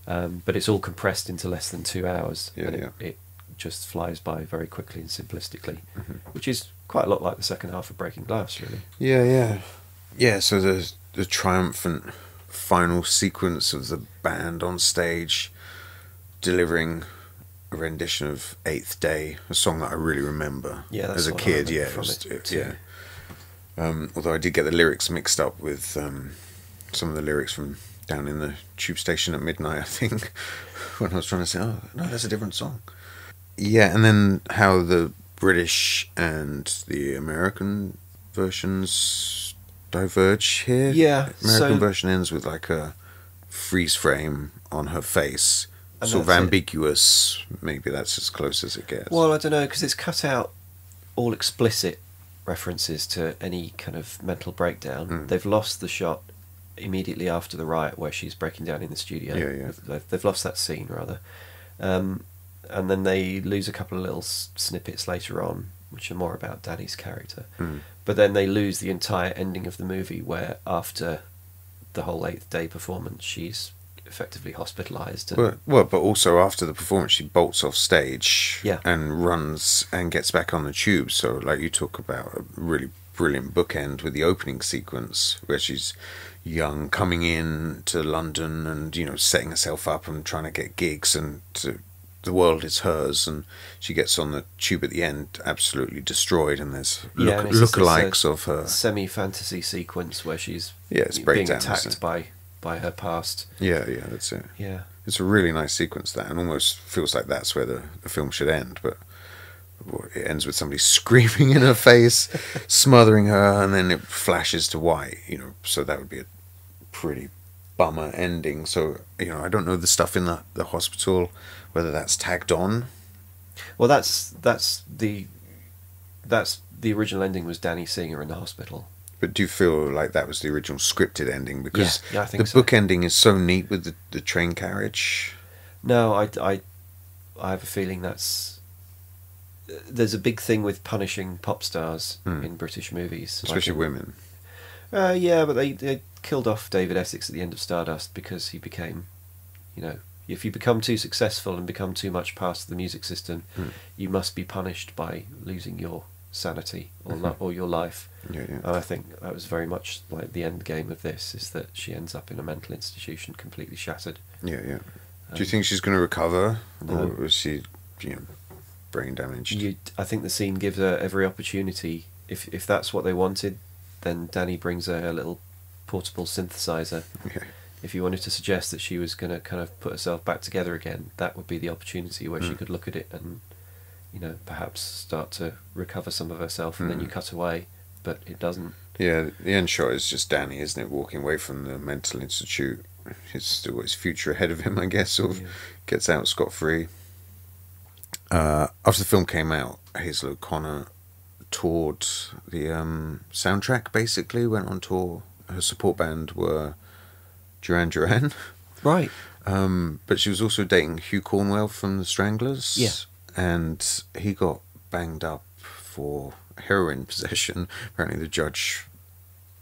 But it's all compressed into less than 2 hours. It just flies by very quickly and simplistically, which is quite a lot like the second half of Breaking Glass, really. Yeah, so the triumphant final sequence of the band on stage delivering a rendition of Eighth Day, a song that I really remember as a kid. Although I did get the lyrics mixed up with some of the lyrics from Down in the Tube Station at Midnight, I think, when I was trying to say, oh no, that's a different song. Yeah, and then how the British and the American versions diverge here. Yeah, American version ends with like a freeze frame on her face, sort of ambiguous. Maybe that's as close as it gets. Well, I don't know, because it's cut out all explicit references to any kind of mental breakdown. They've lost the shot immediately after the riot where she's breaking down in the studio. They've lost that scene, rather. And then they lose a couple of little snippets later on, which are more about Danny's character. But then they lose the entire ending of the movie, where after the whole Eighth Day performance, she's effectively hospitalised. But also after the performance, she bolts off stage and runs and gets back on the tube. So, like you talk about, a really brilliant bookend with the opening sequence where she's young, coming in to London and setting herself up and trying to get gigs, and the world is hers, and she gets on the tube at the end absolutely destroyed, and there's lookalikes of her. Semi-fantasy sequence where she's being attacked by her past. Yeah, that's it. Yeah. It's a really nice sequence, that, and almost feels like that's where the film should end, but it ends with somebody screaming in her face, smothering her, and then it flashes to white, so that would be a pretty bummer ending. So, I don't know the stuff in the hospital, whether that's tagged on. Well, that's the original ending was Danny seeing her in the hospital. But do you feel like that was the original scripted ending? Because I think the book ending is so neat with the train carriage. No, I have a feeling there's a big thing with punishing pop stars in British movies, especially women. But they killed off David Essex at the end of Stardust because he became, If you become too successful and become too much part of the music system, you must be punished by losing your sanity or your life. Yeah, yeah. And I think that was very much like the end game of this, is that she ends up in a mental institution completely shattered. Yeah, yeah. Do you think she's going to recover? No. Or was she, brain damaged? I think the scene gives her every opportunity. If that's what they wanted, then Danny brings her a little portable synthesizer. Yeah. If you wanted to suggest that she was going to kind of put herself back together again, that would be the opportunity where she could look at it and, perhaps start to recover some of herself, and then you cut away, but it doesn't. Yeah, the end shot is just Danny, isn't it, walking away from the mental institute. He's still got his future ahead of him, I guess, or gets out scot-free. After the film came out, Hazel O'Connor toured the soundtrack, basically, went on tour. Her support band were Duran Duran. Right. But she was also dating Hugh Cornwell from the Stranglers. Yeah. And he got banged up for heroin possession. Apparently the judge,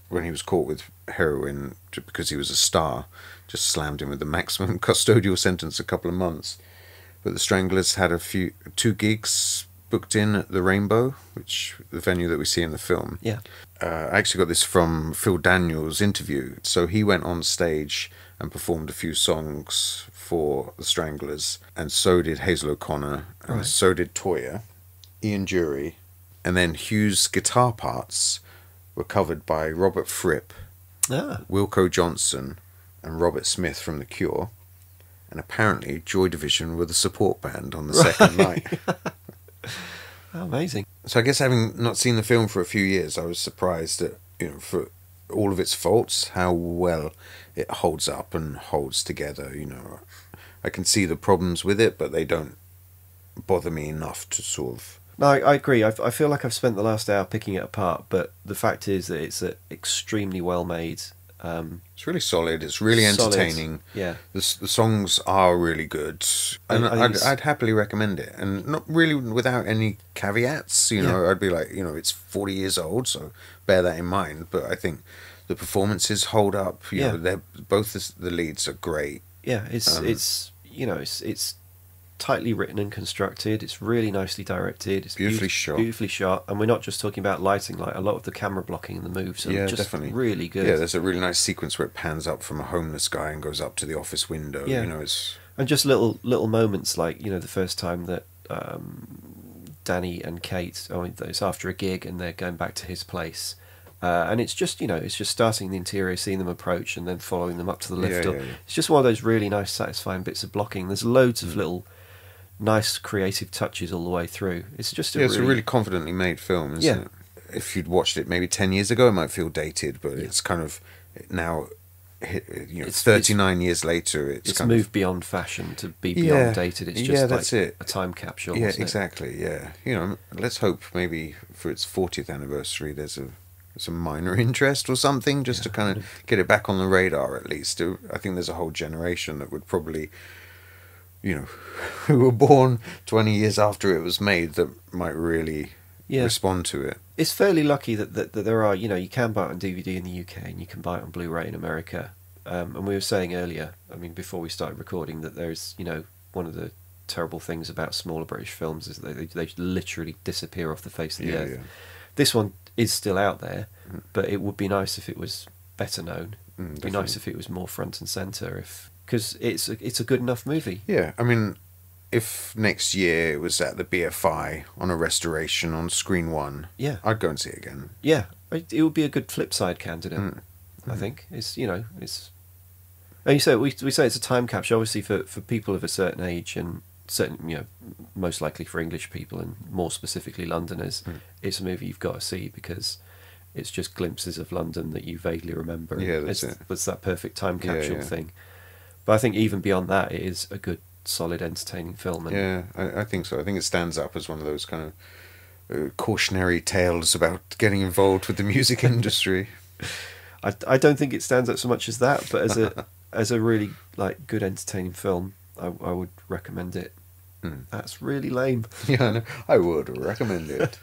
when he was caught with heroin, because he was a star, just slammed him with the maximum custodial sentence, a couple of months. But the Stranglers had 2 gigs booked in at the Rainbow, the venue that we see in the film. Yeah. I actually got this from Phil Daniels' interview. So he went on stage and performed a few songs for the Stranglers, and so did Hazel O'Connor, and so did Toyah, Ian Dury, and then Hugh's guitar parts were covered by Robert Fripp, Wilco Johnson, and Robert Smith from The Cure, and apparently Joy Division were the support band on the second night. Oh, amazing. So I guess, having not seen the film for a few years, I was surprised at, for all of its faults, how well it holds up and holds together. I can see the problems with it, but they don't bother me enough to sort of... No, I agree. I feel like I've spent the last hour picking it apart, but the fact is that it's extremely well made. It's really solid. It's really entertaining. Yeah. The songs are really good, and I'd happily recommend it. And not really without any caveats. I'd be like, it's 40 years old, so bear that in mind. But I think the performances hold up. They're both the leads are great. Yeah, it's tightly written and constructed. It's really nicely directed. It's beautifully shot. And we're not just talking about lighting. Like, a lot of the camera blocking and the moves are just definitely really good. Yeah, there's a really nice sequence where it pans up from a homeless guy and goes up to the office window. Yeah. And just little moments, like, the first time that Danny and Kate, it's after a gig and they're going back to his place. And it's just starting the interior, seeing them approach, and then following them up to the lift door. Yeah. It's just one of those really nice, satisfying bits of blocking. There's loads of little nice creative touches all the way through. It's just it's a really confidently made film, isn't it? If you'd watched it maybe 10 years ago, it might feel dated, but it's kind of now, 39 years later, it's kind moved beyond fashion to be beyond dated. It's just that's a time capsule. Yeah, exactly. Yeah, let's hope maybe for its 40th anniversary there's some minor interest or something, just to kind of get it back on the radar at least. I think there's a whole generation that would probably, who were born 20 years after it was made, that might really respond to it. It's fairly lucky that there are, you can buy it on DVD in the UK and you can buy it on Blu-ray in America. And we were saying earlier, before we started recording, that there's, one of the terrible things about smaller British films is that they literally disappear off the face of the earth. Yeah. This one is still out there, but it would be nice if it was better known. It'd be nice if it was more front and centre, because it's a good enough movie. Yeah, if next year it was at the BFI on a restoration on Screen 1, I'd go and see it again. Yeah, it would be a good flip side candidate. I think it's and you say we say it's a time capsule, obviously for people of a certain age and certain most likely for English people and more specifically Londoners. It's a movie you've got to see because it's just glimpses of London that you vaguely remember. Yeah, that's it. It's that perfect time capsule thing. But I think even beyond that, it is a good, solid, entertaining film. And I think so. I think it stands up as one of those kind of cautionary tales about getting involved with the music industry. I don't think it stands up so much as that, but as a really good, entertaining film, I would recommend it. That's really lame. Yeah, I would recommend it.